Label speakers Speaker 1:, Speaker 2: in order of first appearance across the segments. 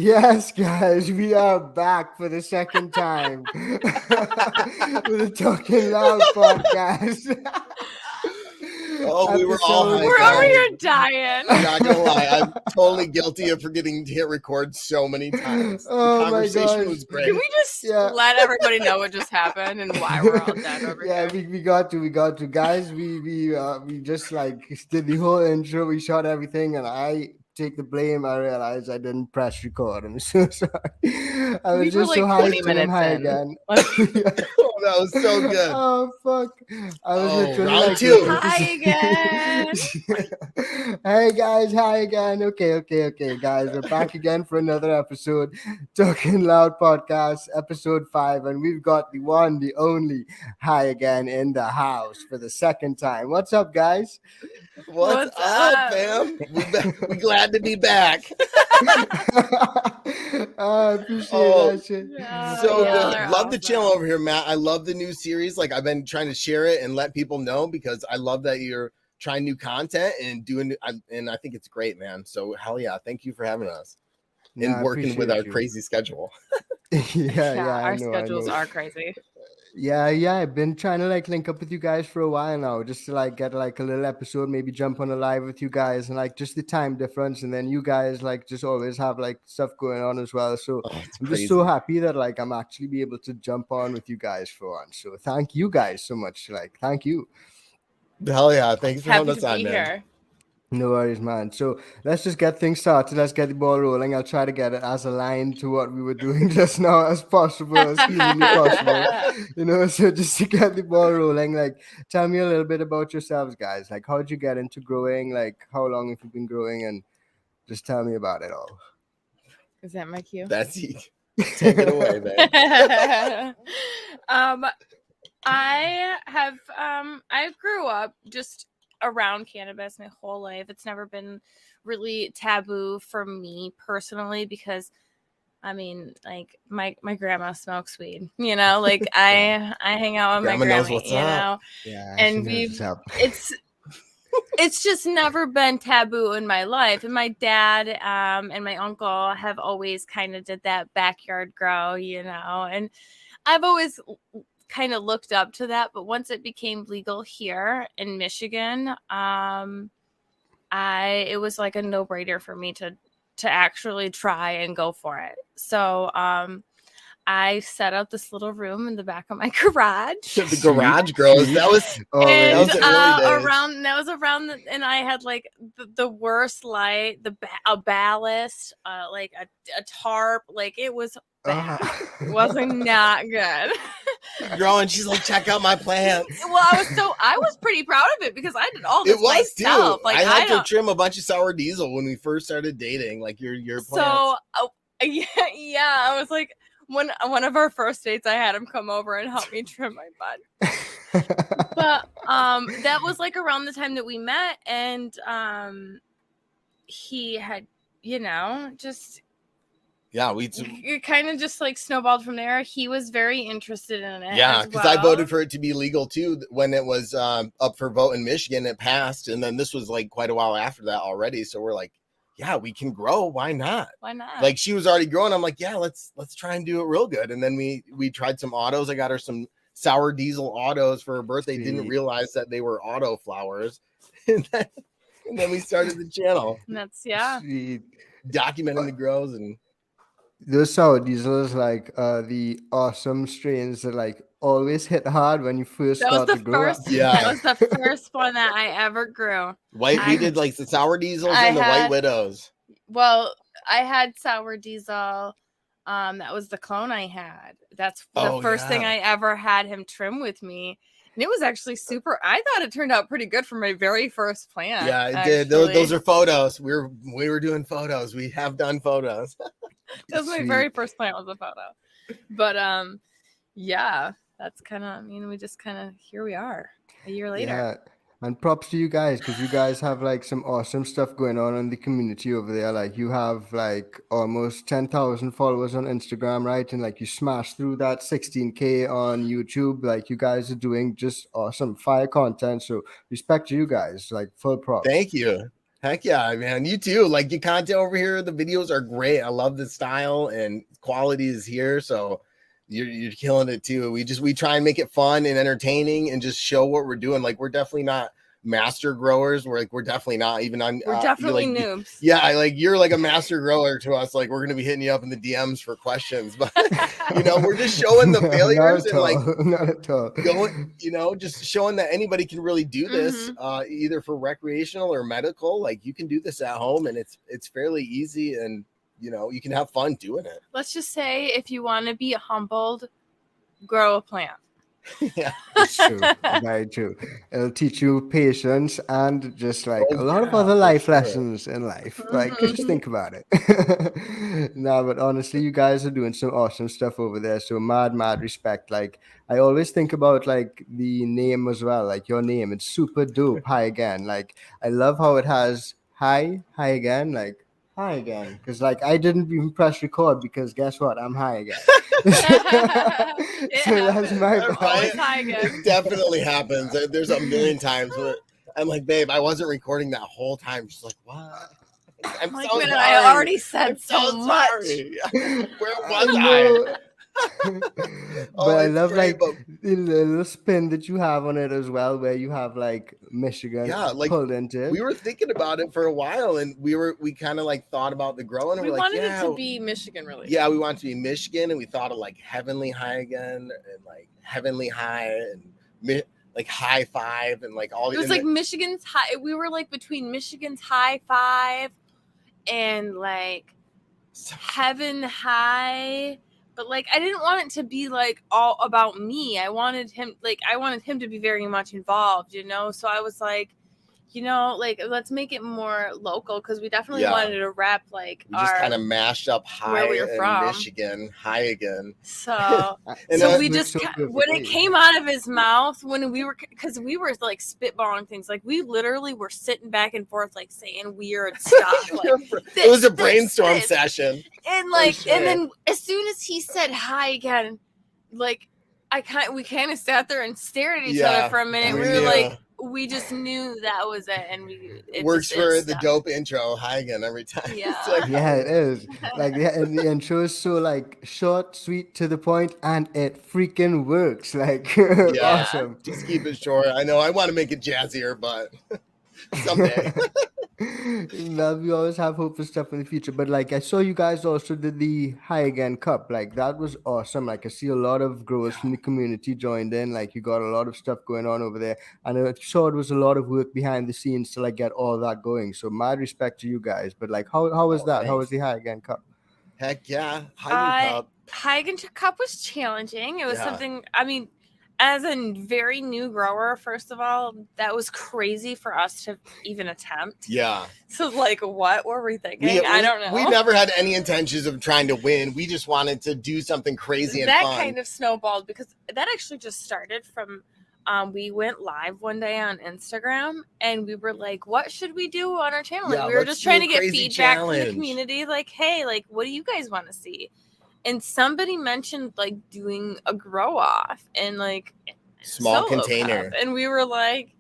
Speaker 1: Yes, guys, we are back for the second time with the Talking Loud podcast.
Speaker 2: Oh, we were all
Speaker 1: Episode
Speaker 2: hyped.
Speaker 3: We're over
Speaker 2: man.
Speaker 3: here dying.
Speaker 2: I'm not gonna lie, I'm totally guilty of forgetting to hit record so many times. The
Speaker 1: Oh my
Speaker 2: conversation
Speaker 1: gosh.
Speaker 2: was great.
Speaker 3: Can we just
Speaker 1: Yeah.
Speaker 3: let everybody know what just happened and why we're all dead over
Speaker 1: Yeah,
Speaker 3: here?
Speaker 1: we got to, guys. We just like did the whole intro. We shot everything, and I take the blame. I realized I didn't press record. I'm so sorry. I was
Speaker 3: We were
Speaker 1: just so
Speaker 3: like 20
Speaker 1: hyped and I'm
Speaker 3: minutes
Speaker 1: high
Speaker 3: in.
Speaker 1: again.
Speaker 2: Oh, that was so good.
Speaker 1: Oh fuck! I was
Speaker 2: Oh,
Speaker 1: literally
Speaker 2: round
Speaker 1: like,
Speaker 2: two.
Speaker 3: Hi again.
Speaker 1: Hey guys, hi again. Okay, guys, we're back again for another episode, Talking Loud Podcast, episode 5, and we've got the one, the only, hi again in the house for the second time. What's up, guys?
Speaker 2: What's
Speaker 3: What's
Speaker 2: up,
Speaker 3: up?
Speaker 2: fam? We're glad to be back.
Speaker 1: I appreciate
Speaker 2: Oh,
Speaker 1: that shit.
Speaker 2: So
Speaker 3: yeah,
Speaker 2: good.
Speaker 3: they're
Speaker 2: Love the channel
Speaker 3: awesome.
Speaker 2: over here, Matt. I love the new series. Like, I've been trying to share it and let people know because I love that you're trying new content and doing. And I think it's great, man. So hell yeah, thank you for having us
Speaker 1: Nah,
Speaker 2: and
Speaker 1: I
Speaker 2: working with our
Speaker 1: appreciate you.
Speaker 2: crazy schedule.
Speaker 1: yeah, I
Speaker 3: Our
Speaker 1: know.
Speaker 3: schedules are crazy.
Speaker 1: Yeah, I've been trying to like link up with you guys for a while now, just to like get like a little episode, maybe jump on a live with you guys, and like just the time difference, and then you guys like just always have like stuff going on as well. So
Speaker 2: Oh, it's
Speaker 1: I'm
Speaker 2: crazy.
Speaker 1: just so happy that like I'm actually be able to jump on with you guys for once. So thank you guys so much. Like thank you.
Speaker 2: Hell yeah, thanks for having
Speaker 3: Happy
Speaker 2: us
Speaker 3: to
Speaker 2: on,
Speaker 3: be
Speaker 2: man.
Speaker 3: here.
Speaker 1: No worries, man. So let's just get things started. Let's get the ball rolling. I'll try to get it as aligned to what we were doing just now as possible, as humanly possible. So just to get the ball rolling, like tell me a little bit about yourselves, guys. Like how'd you get into growing? Like how long have you been growing? And just tell me about it all.
Speaker 3: Is that my cue?
Speaker 2: That's take it away, man.
Speaker 3: I grew up just around cannabis my whole life. It's never been really taboo for me personally because I mean, like my grandma smokes weed, like I hang out with
Speaker 2: Grandma
Speaker 3: my
Speaker 2: knows
Speaker 3: grandma,
Speaker 2: what's up.
Speaker 1: Yeah,
Speaker 3: and
Speaker 1: she knows what's up.
Speaker 3: it's just never been taboo in my life. And my dad and my uncle have always kind of did that backyard grow, and I've always kind of looked up to that. But once it became legal here in Michigan, it was like a no-brainer for me to actually try and go for it. So I set up this little room in the back of my garage.
Speaker 2: The garage grows. That was
Speaker 3: And
Speaker 2: was the early days.
Speaker 3: and I had like the worst light, a ballast, like a tarp, like it was bad. It wasn't not good.
Speaker 2: growing. She's like, check out my plants.
Speaker 3: Well, I was pretty proud of it because I did all this
Speaker 2: It was
Speaker 3: myself.
Speaker 2: too.
Speaker 3: Like
Speaker 2: I helped her
Speaker 3: don't.
Speaker 2: trim a bunch of sour diesel when we first started dating. Like your plants.
Speaker 3: So yeah, I was like. One of our first dates, I had him come over and help me trim my bud. But that was like around the time that we met, and he had, just it kind of just like snowballed from there. He was very interested in it.
Speaker 2: Yeah, because I voted for it to be legal too when it was up for vote in Michigan. It passed, and then this was like quite a while after that already. So we're like, yeah, we can grow. Why not?
Speaker 3: Why not?
Speaker 2: Like she was already growing. I'm like, yeah, let's try and do it real good. And then we tried some autos. I got her some sour diesel autos for her birthday.
Speaker 1: Sweet.
Speaker 2: Didn't realize that they were AUTOFLOWERs. and then we started the channel.
Speaker 3: That's
Speaker 1: Sweet.
Speaker 2: Documenting the grows and
Speaker 1: Those sour diesels like the awesome strains that like always hit hard when you first start to grow up.
Speaker 3: That was the first one that I ever grew.
Speaker 2: we did like the sour diesels
Speaker 3: I
Speaker 2: and the
Speaker 3: had-
Speaker 2: white widows.
Speaker 3: Well, I had sour diesel. That was the clone I had. That's the first thing I ever had him trim with me. And it was actually I thought it turned out pretty good for my very first plant.
Speaker 2: Yeah, it
Speaker 3: actually.
Speaker 2: did. Those are photos. We were doing photos. We have done photos.
Speaker 3: That was my very first plant was a photo. But yeah, that's kind of, we just kind of, here we are a year later.
Speaker 1: Yeah. And props to you guys because you guys have like some awesome stuff going on in the community over there. Like you have like almost 10,000 followers on Instagram, right? And like you smashed through that 16K on YouTube. Like you guys are doing just awesome fire content. So respect to you guys, like full props.
Speaker 2: Thank you. Heck yeah, man. You too. Like your content over here, the videos are great. I love the style and quality is here. So you're killing it too. We try and make it fun and entertaining and just show what we're doing. Like we're definitely not master growers. We're definitely not even on.
Speaker 3: We're definitely
Speaker 2: like,
Speaker 3: noobs.
Speaker 2: Yeah, you're like a master grower to us. Like we're gonna be hitting you up in the DMs for questions, but we're just showing the failures and like
Speaker 1: not at all.
Speaker 2: going, just showing that anybody can really do this, either for recreational or medical. Like you can do this at home, and it's fairly easy, and you can have fun doing it.
Speaker 3: Let's just say if you want to be humbled, grow a plant.
Speaker 2: Yeah,
Speaker 1: it's true. Very true. It'll teach you patience and just like a lot of
Speaker 2: yeah,
Speaker 1: other
Speaker 2: for
Speaker 1: life
Speaker 2: sure.
Speaker 1: lessons in life. Like just think about it. No, but honestly, you guys are doing some awesome stuff over there. So mad respect. Like I always think about like the name as well. Like your name, it's super dope. Hi again. Like I love how it has hi again. Like hi again, because like I didn't even press record because guess what? I'm high again. So that's my
Speaker 3: Always high again.
Speaker 2: It definitely happens. There's a million times where I'm like, babe, I wasn't recording that whole time. She's like, what? I'm
Speaker 3: like,
Speaker 2: so
Speaker 3: man,
Speaker 2: sorry.
Speaker 3: I already said
Speaker 2: I'm
Speaker 3: so much.
Speaker 2: sorry. Where was I?
Speaker 1: But I love
Speaker 2: great,
Speaker 1: like the little spin that you have on it as well, where you have like Michigan pulled into it.
Speaker 2: We were thinking about it for a while, and we kind of like thought about the growing, and
Speaker 3: we
Speaker 2: we're
Speaker 3: wanted
Speaker 2: like,
Speaker 3: it to be Michigan, really.
Speaker 2: Yeah, we wanted to be Michigan, and we thought of like Heavenly High again, and like Heavenly High, and like High Five, and like all.
Speaker 3: It was like Michigan's high. We were like between Michigan's High Five and like Heaven High. But like I didn't want it to be like all about me. I wanted him to be very much involved, So I was like, like let's make it more local because we definitely wanted to rep like
Speaker 2: we just kind of mashed up High
Speaker 3: where we were from.
Speaker 2: Michigan, High again.
Speaker 3: So we just when it came out of his mouth when we were like spitballing things, like we literally were sitting back and forth like saying weird stuff. Like,
Speaker 2: it was a brainstorm session,
Speaker 3: and like and then as soon as he said hi again, like we kind of sat there and stared at each other for a minute. We were like. We just knew that was it, and it
Speaker 2: works for the dope intro. Hi again every time.
Speaker 3: Yeah,
Speaker 1: yeah, it is. Like and the intro is so like short, sweet, to the point, and it freaking works. Like awesome.
Speaker 2: Just keep it short. I know I want to make it jazzier, but someday.
Speaker 1: We always have hope for stuff in the future. But like I saw you guys also did the High Again Cup. Like that was awesome. Like I see a lot of growers from the community joined in. Like you got a lot of stuff going on over there. And I'm sure it was a lot of work behind the scenes to like get all that going. So mad respect to you guys. But like how was that?
Speaker 2: Thanks.
Speaker 1: How was the High Again Cup?
Speaker 2: Heck yeah. High
Speaker 3: Again Cup was challenging. It was something, I mean, as a very new grower, first of all, that was crazy for us to even attempt.
Speaker 2: Yeah.
Speaker 3: So, like, what were we thinking? I don't know.
Speaker 2: We never had any intentions of trying to win. We just wanted to do something crazy and fun.
Speaker 3: That kind of snowballed because that actually just started from, we went live one day on Instagram and we were like, what should we do on our channel? Like, we were just trying to get feedback from the community. Like, hey, like, what do you guys want to see? And somebody mentioned like doing a grow off and like
Speaker 2: small container.
Speaker 3: And we were like,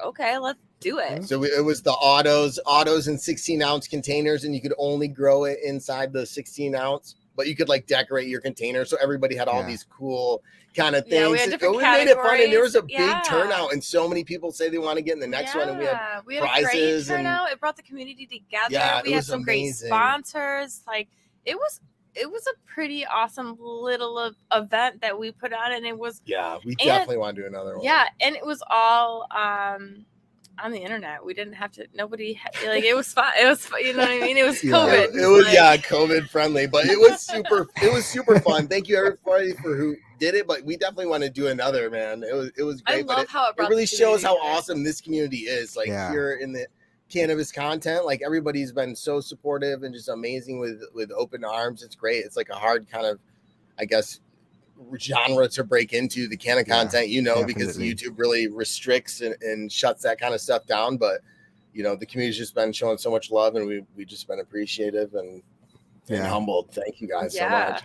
Speaker 3: okay, let's do it.
Speaker 2: So it was the autos in 16-ounce containers, and you could only grow it inside the 16-ounce, but you could like decorate your container. So everybody had all these cool kind of things.
Speaker 3: Yeah, we had different categories.
Speaker 2: Made it fun, and there was a big turnout, and so many people say they want to get in the next one, and we had prizes.
Speaker 3: A great turnout. It brought the community together.
Speaker 2: Yeah,
Speaker 3: we had some great sponsors. Like it was a pretty awesome little event that we put on, and it was
Speaker 2: we definitely want to do another one.
Speaker 3: Yeah, and it was all on the internet. We didn't have to. It was fun. It was you know what I mean. It was COVID.
Speaker 2: It was COVID friendly, but it was super fun. Thank you everybody for who did it, but we definitely want to do another, man. It was great.
Speaker 3: I love how it
Speaker 2: really shows how awesome this community is. Like here in the cannabis content, like everybody's been so supportive and just amazing with open arms. It's great. It's like a hard kind of, I guess, genre to break into the cannabis content, because YouTube really restricts and shuts that kind of stuff down. But the community's just been showing so much love, and we just been appreciative, and and humbled. Thank you guys so much.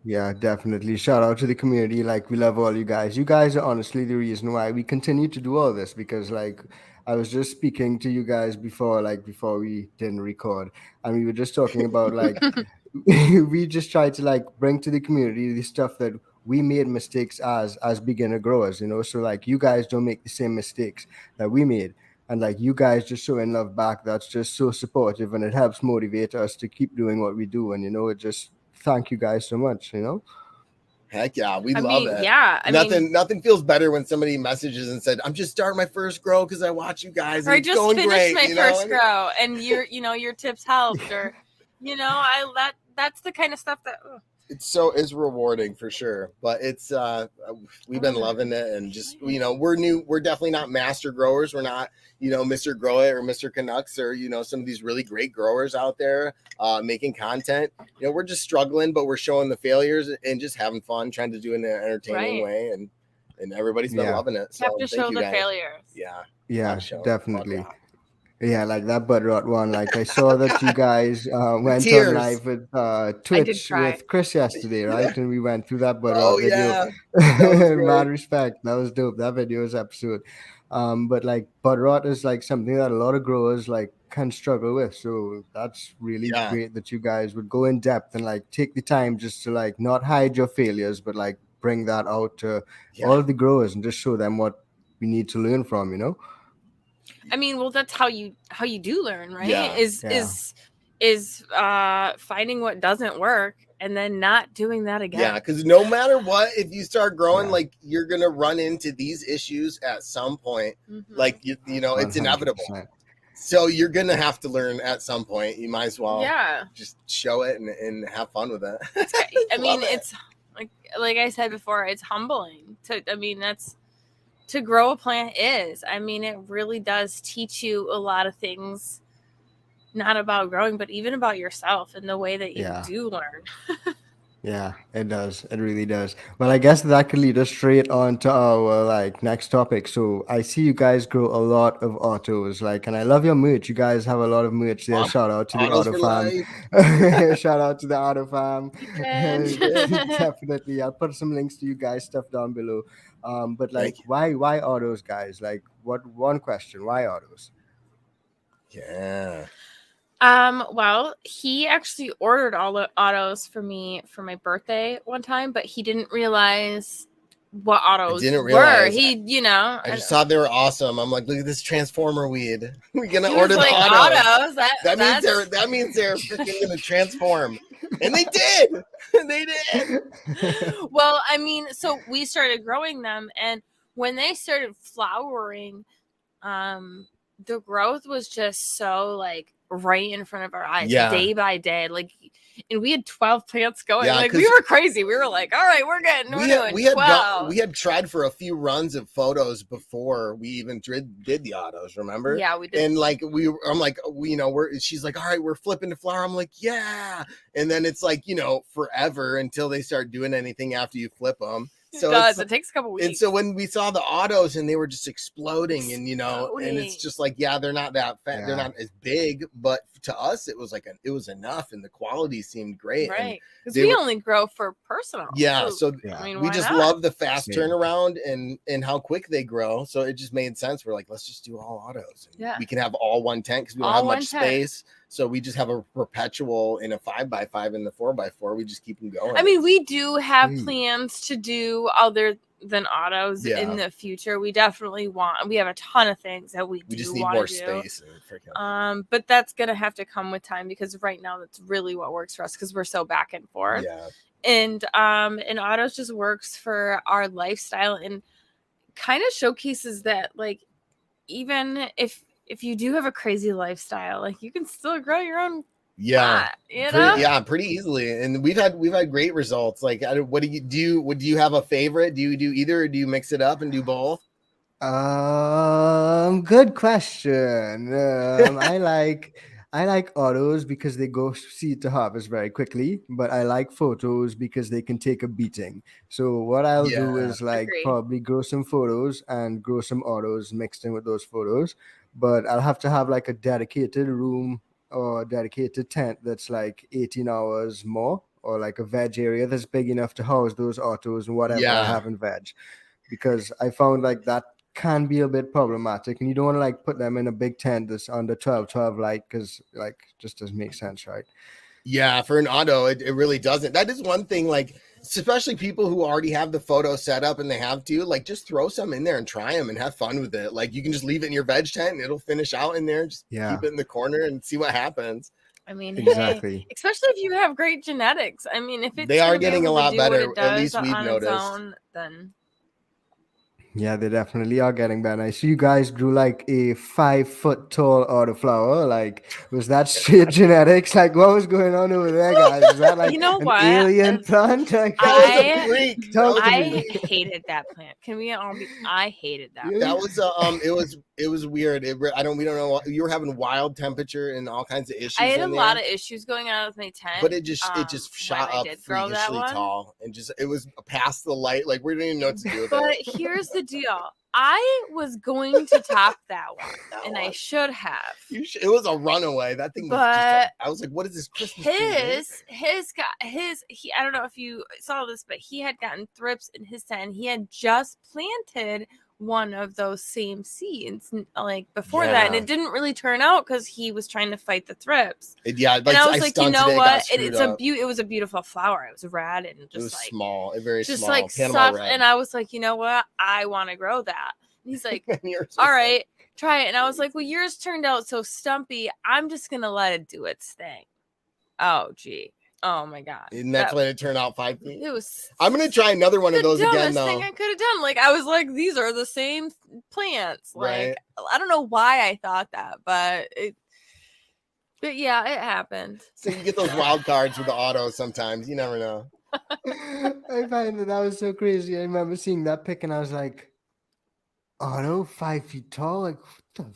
Speaker 1: Yeah, definitely. Shout out to the community. Like, we love all you guys. You guys are honestly the reason why we continue to do all this, because like I was just speaking to you guys before, like before we didn't record, and we were just talking about like we just try to like bring to the community the stuff that we made mistakes as beginner growers, so like you guys don't make the same mistakes that we made, and like you guys just showing love back. That's just so supportive, and it helps motivate us to keep doing what we do. And it just, thank you guys so much.
Speaker 2: Heck yeah, we love it.
Speaker 3: Yeah,
Speaker 2: nothing feels better when somebody messages and said, "I'm just starting my first grow because I watch you guys, and
Speaker 3: or
Speaker 2: it's
Speaker 3: just
Speaker 2: going
Speaker 3: finished
Speaker 2: great."
Speaker 3: my first grow, and your tips helped, or that's the kind of stuff that.
Speaker 2: It's rewarding for sure, but it's we've been loving it, and just we're definitely not master growers. We're not Mr. Grow It or Mr. Canucks, or some of these really great growers out there making content. We're just struggling, but we're showing the failures and just having fun, trying to do it in an entertaining way, and everybody's been loving it. So
Speaker 3: have to show the failures.
Speaker 1: Yeah, definitely. Yeah, like that bud rot one. Like I saw that you guys went on live with Twitch with Chris yesterday, right? And we went through that bud rot video. Mad respect. That was dope. That video was episode. But like bud rot is like something that a lot of growers like can struggle with. So that's really great that you guys would go in depth and like take the time just to like not hide your failures, but like bring that out to all of the growers and just show them what we need to learn from.
Speaker 3: I mean, well, that's how you do learn, right?
Speaker 2: Yeah.
Speaker 3: Is finding what doesn't work and then not doing that again.
Speaker 2: Yeah, because no matter what, if you start growing, like you're gonna run into these issues at some point. Mm-hmm. Like it's 100%. Inevitable. So you're gonna have to learn at some point. You might as well just show it and have fun with it.
Speaker 3: I mean, it's like I said before, it's humbling. That's to grow a plant is. I mean, it really does teach you a lot of things, not about growing, but even about yourself and the way that you do learn.
Speaker 1: Yeah, it does. It really does. Well, I guess that could lead us straight on to our next topic. So I see you guys grow a lot of autos, and I love your merch. You guys have a lot of merch there. Shout out to the Auto Farm. Shout out to the Auto Farm. Definitely. I'll put some links to you guys' stuff down below. But why autos, guys? One question, why autos?
Speaker 2: Yeah.
Speaker 3: Well, he actually ordered all the autos for me for my birthday one time, but he didn't realize what autos were.
Speaker 2: I just thought they were awesome. I'm like, look at this transformer weed. We're gonna
Speaker 3: order
Speaker 2: the autos.
Speaker 3: That
Speaker 2: means they're freaking gonna transform. And they did. They did.
Speaker 3: Well, I mean, so we started growing them, and when they started flowering, the growth was just so right in front of our eyes, day by day. And we had 12 plants going. We were crazy. We were like, all right, we're doing 12.
Speaker 2: We had tried for a few runs of photos before we even did the autos, remember?
Speaker 3: Yeah, we did.
Speaker 2: And she's like, all right, we're flipping the flower. I'm like, yeah. And then it's forever until they start doing anything after you flip them. So
Speaker 3: it takes a couple weeks.
Speaker 2: And so when we saw the autos and they were just exploding and and it's just they're not that fat, they're not as big, but to us it was it was enough, and the quality seemed great.
Speaker 3: Right. Because we only grow for personal.
Speaker 2: Yeah. So we just love the fast turnaround and how quick they grow. So it just made sense. We're like, let's just do all autos. And we can have all one tent because we don't have much space. So we just have a perpetual in a 5x5 in the 4x4. We just keep them going.
Speaker 3: I mean, we do have plans to do other than autos in the future. We definitely we have a ton of things that we
Speaker 2: just need more space.
Speaker 3: But that's going to have to come with time, because right now that's really what works for us, because we're so back and forth.
Speaker 2: Yeah.
Speaker 3: And autos just works for our lifestyle and kind of showcases that even if you do have a crazy lifestyle, you can still grow your own pot,
Speaker 2: pretty easily. And we've had great results. What do you would you have a favorite? Do you do either, or do you mix it up and do both?
Speaker 1: Good question. I like autos because they go seed to harvest very quickly, but I like photos because they can take a beating. So what I'll do is probably grow some photos and grow some autos mixed in with those photos. But I'll have to have a dedicated room or dedicated tent that's like 18 hours more, or like a veg area that's big enough to house those autos and whatever I
Speaker 2: Yeah.
Speaker 1: have in veg, because I found like that can be a bit problematic, and you don't want to like put them in a big tent that's under 12 light, because like just doesn't make sense, right?
Speaker 2: Yeah, for an auto, it really doesn't. That is one thing, like, especially people who already have the photo set up and they have to, like, just throw some in there and try them and have fun with it. Like, you can just leave it in your veg tent and it'll finish out in there. Just keep it in the corner and see what happens.
Speaker 3: I mean,
Speaker 1: exactly.
Speaker 3: Hey, especially if you have great genetics. I mean, if it's
Speaker 2: they are getting a lot better, at least we've noticed.
Speaker 3: Own, then
Speaker 1: yeah, they definitely are getting better. I see you guys grew like a 5 foot tall autoflower. Like, was that straight genetics? Like, what was going on over there, guys? Was that like
Speaker 3: you know
Speaker 1: an
Speaker 3: what?
Speaker 1: alien plant? Like,
Speaker 3: I hated that plant. Can we all be? I hated that.
Speaker 2: That was it was weird. We don't know. You were having wild temperature and all kinds of issues.
Speaker 3: I had a lot of issues going on with my tent,
Speaker 2: but it just shot up freakishly tall and just it was past the light. Like we didn't even know what to do with it.
Speaker 3: But here's the deal. I was going to top that one, and I should have.
Speaker 2: It was a runaway. That thing was I was like, what is this Christmas tree?
Speaker 3: I don't know if you saw this, but he had gotten thrips in his tent. He had just planted one of those same seeds like before that, and it didn't really turn out because he was trying to fight the thrips.
Speaker 2: And
Speaker 3: I was like, you know what? It was a beautiful flower. It was red and just
Speaker 2: it was
Speaker 3: like
Speaker 2: small, very
Speaker 3: just
Speaker 2: small,
Speaker 3: like soft. And I was like, you know what? I want to grow that. And he's like, all right, try it. And I was like, well, yours turned out so stumpy. I'm just gonna let it do its thing. Oh gee. Oh my god!
Speaker 2: And that's when it turned out 5 feet.
Speaker 3: It was.
Speaker 2: I'm gonna try another one of those again, though.
Speaker 3: Thing I could have done. Like I was like, these are the same plants. Like I don't know why I thought that, but yeah, it happened.
Speaker 2: So you get those wild cards with the auto. Sometimes you never know.
Speaker 1: I find that was so crazy. I remember seeing that pic, and I was like, auto 5 feet tall. Like what the.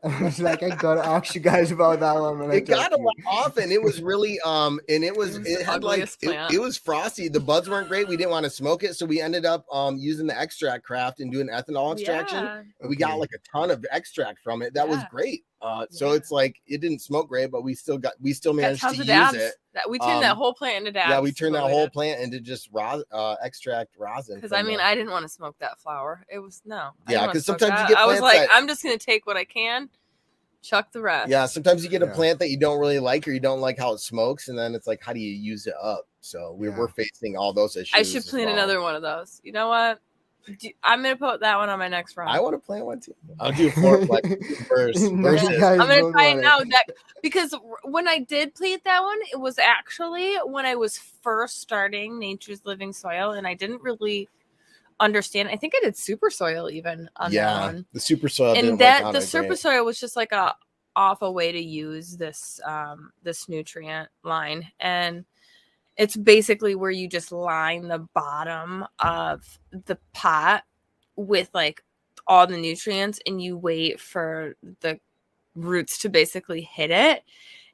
Speaker 1: I was like, I gotta ask you guys about that one.
Speaker 2: It got a lot off, and it was really and it had like it was frosty. The buds weren't great. We didn't want to smoke it, so we ended up using the extract craft and doing ethanol extraction. Yeah. We got like a ton of extract from it. That was great. So it's like it didn't smoke great, but we still managed to use it.
Speaker 3: We turned that whole plant into dabs.
Speaker 2: Yeah, we turned that whole plant into just extract rosin.
Speaker 3: Because I mean, I didn't want to smoke that flower. It was
Speaker 2: Yeah, because sometimes you get.
Speaker 3: I was like, I'm just gonna take what I can, chuck the rest.
Speaker 2: Yeah, sometimes you get a plant that you don't really like, or you don't like how it smokes, and then it's like, how do you use it up? So we're facing all those issues.
Speaker 3: I should plant another one of those. You know what? I'm gonna put that one on my next run.
Speaker 2: I want to plant one too. I'll do 4 first.
Speaker 3: I'm gonna try it now. Because when I did plant that one, it was actually when I was first starting Nature's Living Soil, and I didn't really understand. I think I did super soil even on that one.
Speaker 2: The super soil,
Speaker 3: and the super soil was just like a awful way to use this this nutrient line, and it's basically where you just line the bottom of the pot with like all the nutrients, and you wait for the roots to basically hit it.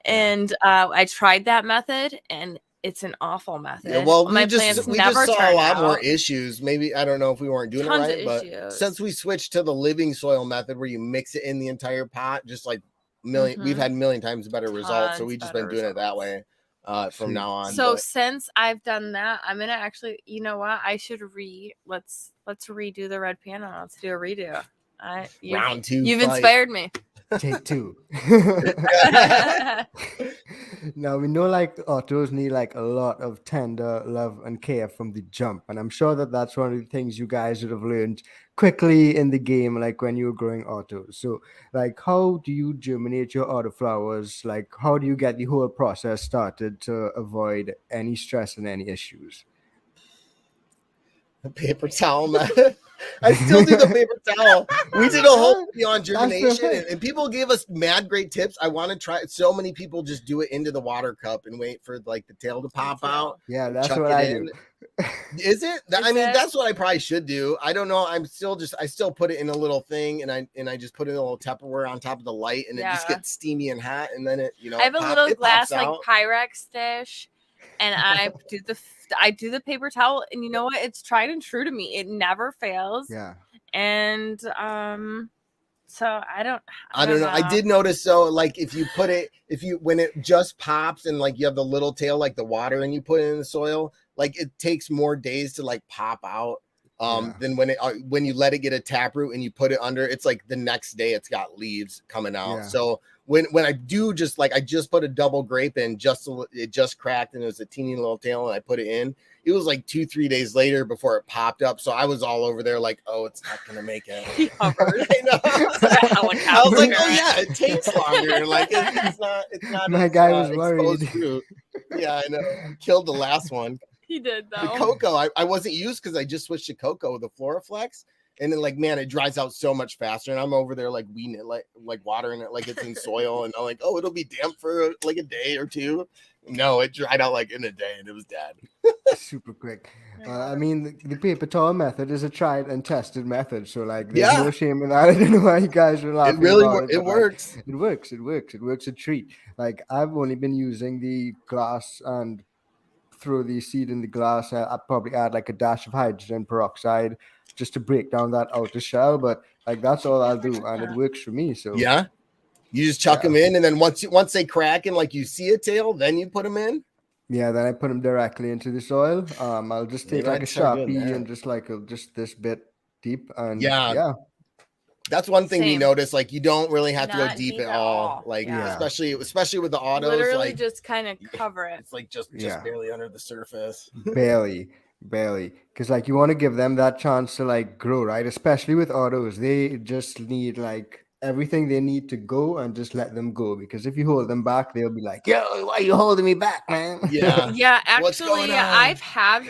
Speaker 3: And I tried that method, and it's an awful method.
Speaker 2: Yeah, well, we just saw a lot more issues. Maybe I don't know if we weren't doing it right, but since we switched to the living soil method where you mix it in the entire pot, just like we've had a million times better results. So we've just been doing it that way from now on.
Speaker 3: So since I've done that, I'm gonna actually, you know what? I should let's redo the red panel. Let's do a redo.
Speaker 2: Round 2.
Speaker 3: You've inspired me.
Speaker 1: Take 2. Now we know like autos need like a lot of tender love and care from the jump, and I'm sure that that's one of the things you guys would have learned quickly in the game, like when you were growing autos. So like, how do you germinate your autoflowers? Like, how do you get the whole process started to avoid any stress and any issues?
Speaker 2: The paper towel method. I still do the paper towel. We did a whole video on germination, and people gave us mad great tips. I want to try it. So many people just do it into the water cup and wait for like the tail to pop out.
Speaker 1: Yeah, that's what I do.
Speaker 2: Is it? I mean, that's what I probably should do. I don't know. I still put it in a little thing, and I just put in a little Tupperware on top of the light, and it just gets steamy and hot, and then I
Speaker 3: have a little glass like Pyrex dish, and I do the paper towel, and you know what? It's tried and true to me. It never fails.
Speaker 1: Yeah.
Speaker 3: And So I don't
Speaker 2: know. I did notice, so like if you when it just pops and like you have the little tail like the water and you put it in the soil, like it takes more days to like pop out than when you let it get a taproot and you put it under. It's like the next day it's got leaves coming out. So when I do just like I just put a double grape in, it just cracked and it was a teeny little tail and I put it in. It was like 2-3 days later before it popped up. So I was all over there like, oh, it's not gonna make it.
Speaker 3: He hovered.
Speaker 2: I know. I was like, oh yeah, it takes longer. Like it's not.
Speaker 1: My guy was worried.
Speaker 2: Fruit. Yeah, I know. Killed the last one.
Speaker 3: He did though.
Speaker 2: The cocoa, I wasn't used because I just switched to cocoa with the FloraFlex. And then, like, man, it dries out so much faster. And I'm over there, like, weeding it, like watering it like it's in soil. And I'm like, oh, it'll be damp for, like, a day or two. No, it dried out, like, in a day. And it was dead.
Speaker 1: Super quick. I mean, the paper towel method is a tried and tested method. So, like, there's no shame in that. I don't know why you guys are laughing.
Speaker 2: It works.
Speaker 1: Like, it works a treat. Like, I've only been using the glass and throw the seed in the glass. I'd probably add, like, a dash of hydrogen peroxide just to break down that outer shell, but like that's all I'll do, and it works for me. So
Speaker 2: yeah, you just chuck them in, and then once they crack and like you see a tail, then you put them in.
Speaker 1: Yeah, then I put them directly into the soil. I'll just take like a Sharpie and just like just this bit deep, and yeah.
Speaker 2: That's one thing we noticed. Like you don't really have to go deep at all. Like especially with the autos,
Speaker 3: literally
Speaker 2: like
Speaker 3: just kind of cover it.
Speaker 2: It's like just barely under the surface.
Speaker 1: barely, because like you want to give them that chance to like grow, right? Especially with autos, they just need like everything they need to go, and just let them go. Because if you hold them back, they'll be like, "Yo, why are you holding me back, man?"
Speaker 3: Yeah. Actually, I've had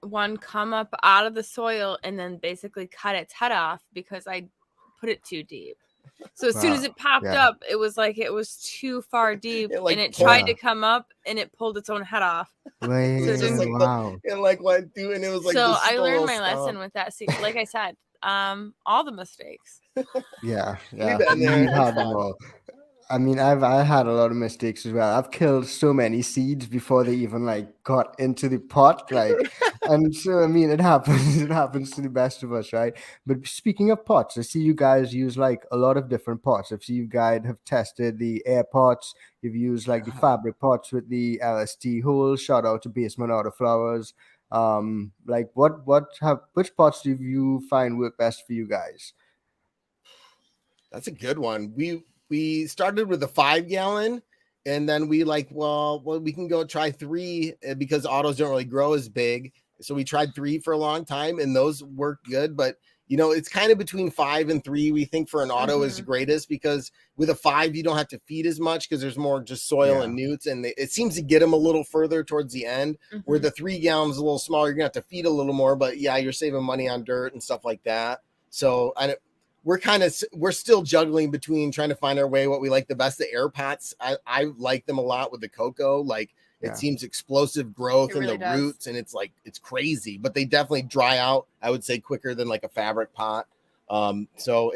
Speaker 3: one come up out of the soil and then basically cut its head off because I put it too deep. So as soon as it popped up, it was like it was too far deep, and it tried to come up and it pulled its own head off.
Speaker 1: Wait,
Speaker 3: so
Speaker 2: just like and like went through, and it was like
Speaker 3: so I learned my lesson with that. See, like I said, all the mistakes.
Speaker 1: Yeah. We've had them all. I mean, I had a lot of mistakes as well. I've killed so many seeds before they even like got into the pot, like, and so I mean, it happens. It happens to the best of us, right? But speaking of pots, I see you guys use like a lot of different pots. I've seen you guys have tested the air pots. You've used like the fabric pots with the LST holes. Shout out to Basement AUTOFLOWERs. Like which pots do you find work best for you guys?
Speaker 2: That's a good one. We started with a 5-gallon, and then we like, well, we can go try 3 because autos don't really grow as big. So we tried 3 for a long time, and those worked good. But you know, it's kind of between 5 and 3. We think for an auto is the greatest, because with a 5 you don't have to feed as much because there's more just soil and newts, and it seems to get them a little further towards the end. Where the 3 gallons a little smaller, you're gonna have to feed a little more, but yeah, you're saving money on dirt and stuff like that. So we're still juggling between trying to find our way, what we like the best. The air pots, I like them a lot with the cocoa. Like it seems explosive growth in the roots, and it's like it's crazy, but they definitely dry out, I would say, quicker than like a fabric pot. So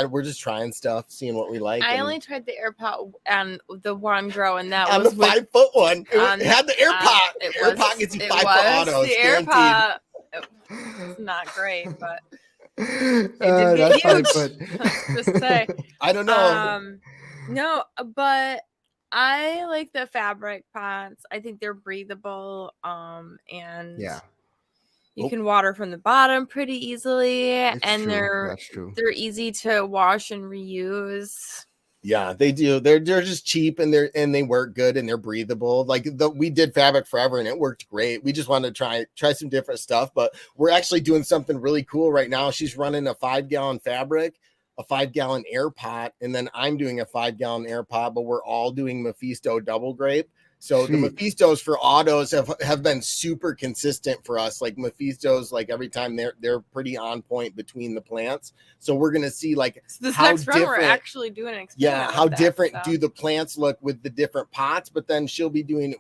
Speaker 2: we're just trying stuff, seeing what we like.
Speaker 3: I only tried the air pot and the one grow, and that
Speaker 2: on
Speaker 3: was
Speaker 2: the 5-foot one. It had the air pot. Air pot gets you 5-foot auto.
Speaker 3: The air pot, it's not great, but it did
Speaker 1: That's
Speaker 3: get huge. Just say.
Speaker 2: I don't know.
Speaker 3: No, but I like the fabric pots. I think they're breathable. And you can water from the bottom pretty easily, they're easy to wash and reuse.
Speaker 2: Yeah, they do. They're just cheap, and they work good, and they're breathable. Like we did fabric forever, and it worked great. We just wanted to try some different stuff, but we're actually doing something really cool right now. She's running a 5-gallon fabric, a 5-gallon air pot, and then I'm doing a 5-gallon air pot, but we're all doing Mephisto double grape. So the Mephistos for autos have been super consistent for us. Like Mephistos, like every time they're pretty on point between the plants. So we're gonna see like
Speaker 3: how next run we're actually doing an experiment.
Speaker 2: Yeah, how different do the plants look with the different pots? But then she'll be doing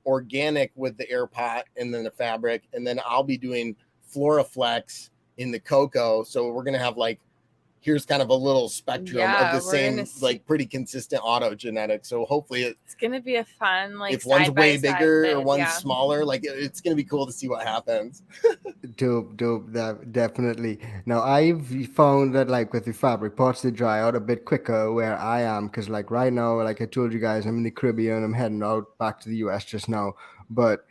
Speaker 2: organic with the air pot and then the fabric, and then I'll be doing FloraFlex in the cocoa. So we're gonna have like here's kind of a little spectrum of the same, like pretty consistent autogenetics. So hopefully
Speaker 3: it's gonna be a fun, like,
Speaker 2: if one's way bigger or one's smaller, like it's gonna be cool to see what happens.
Speaker 1: Dope, that definitely. Now I've found that like with the fabric pots, they dry out a bit quicker where I am, because like right now, like I told you guys, I'm in the Caribbean. I'm heading out back to the US just now. But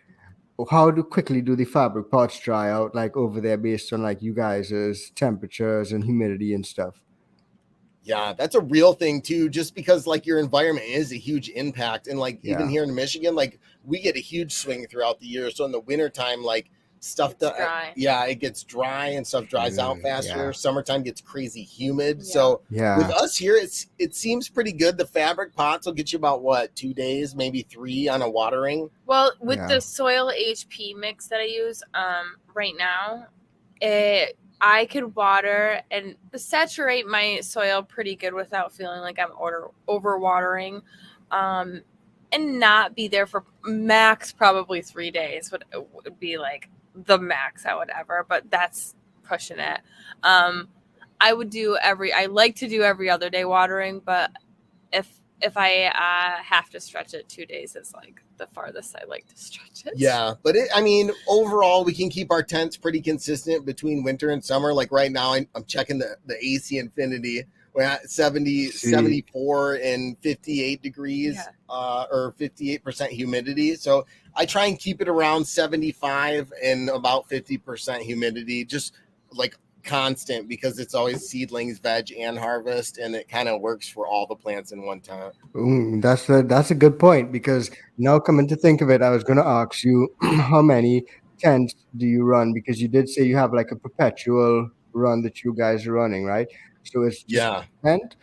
Speaker 1: how quickly do the fabric pots dry out like over there based on like you guys' temperatures and humidity and stuff?
Speaker 2: Yeah, that's a real thing too, just because like your environment is a huge impact. And like even here in Michigan, like we get a huge swing throughout the year. So in the wintertime, like stuff it gets dry and stuff dries out faster. Summertime gets crazy humid. So with us here, it seems pretty good. The fabric pots will get you about what, 2 days, maybe 3 on a watering.
Speaker 3: Well, with the soil HP mix that I use right now, I could water and saturate my soil pretty good without feeling like I'm over watering, and not be there for max probably 3 days would be like the max I would ever, but that's pushing it. I like to do every other day watering, but if I have to stretch it, 2 days is like the farthest I like to stretch it.
Speaker 2: Yeah, but I mean, overall, we can keep our temps pretty consistent between winter and summer. Like right now, I'm checking the AC Infinity. We're at 74 and 58 degrees, or 58% humidity. So I try and keep it around 75 and about 50% humidity, just like constant, because it's always seedlings, veg, and harvest, and it kind of works for all the plants in one time.
Speaker 1: That's a good point, because now coming to think of it, I was going to ask you how many tents do you run, because you did say you have like a perpetual run that you guys are running, right? So it's just a tent.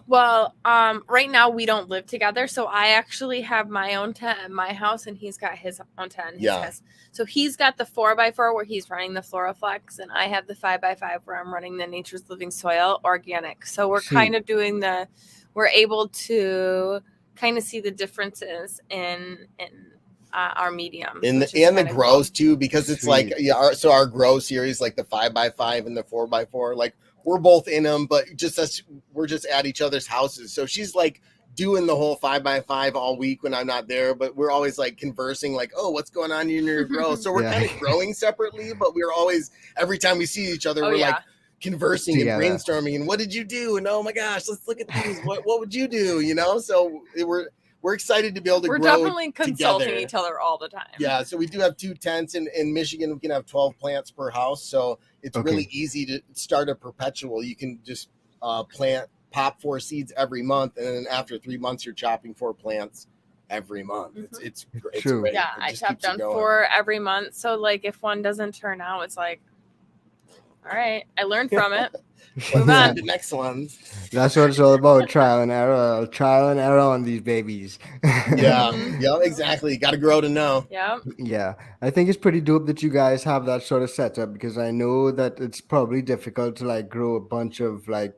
Speaker 3: Well, right now we don't live together, so I actually have my own tent at my house, and he's got his own tent. So he's got the 4x4 where he's running the Floraflex, and I have the 5x5 where I'm running the Nature's Living Soil organic. So we're kind of doing we're able to kind of see the differences in our medium
Speaker 2: and the grows too, because it's like our grow series, like the 5x5 and the 4x4, like we're both in them, but we're just at each other's houses. So she's like doing the whole 5x5 all week when I'm not there, but we're always like conversing, like, oh, what's going on in your grow? So we're kind of growing separately, but we're always, every time we see each other, we're like conversing and brainstorming, and what did you do? And oh my gosh, let's look at these. What would you do? You know, so we're excited to be able to grow together. We're
Speaker 3: definitely consulting each other all the time.
Speaker 2: Yeah, so we do have 2 tents. In Michigan, we can have 12 plants per house. So it's really easy to start a perpetual. You can just pop 4 seeds every month, and then after 3 months, you're chopping 4 plants every month. It's great.
Speaker 3: Yeah, I chop down 4 every month. So like if one doesn't turn out, it's like, all right, I learned from it.
Speaker 2: Move on to the next ones.
Speaker 1: That's what it's all about. Trial and error on these babies.
Speaker 2: Yeah, exactly. Got to grow to know.
Speaker 3: Yeah.
Speaker 1: I think it's pretty dope that you guys have that sort of setup, because I know that it's probably difficult to like grow a bunch of like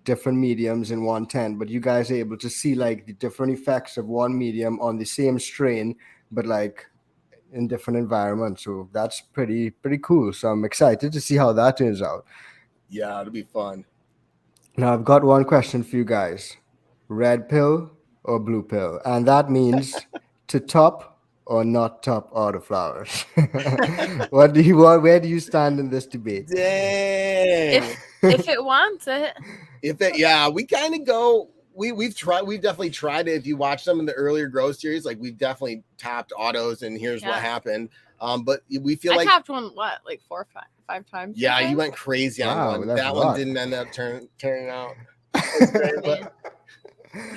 Speaker 1: different mediums in one tent, but you guys are able to see like the different effects of one medium on the same strain, but like in different environments. So that's pretty cool. So I'm excited to see how that turns out.
Speaker 2: Yeah, it'll be fun.
Speaker 1: Now I've got one question for you guys: red pill or blue pill? And that means to top or not top autoflowers. Where do you stand in this debate?
Speaker 2: Dang.
Speaker 3: If it wants it.
Speaker 2: We kind of go. We've definitely tried it. If you watch some of the earlier grow series, like we've definitely topped autos, and here's what happened. But we feel like
Speaker 3: I topped one like 4 or 5 times.
Speaker 2: Yeah, you went crazy on one. That one didn't end up turning out. But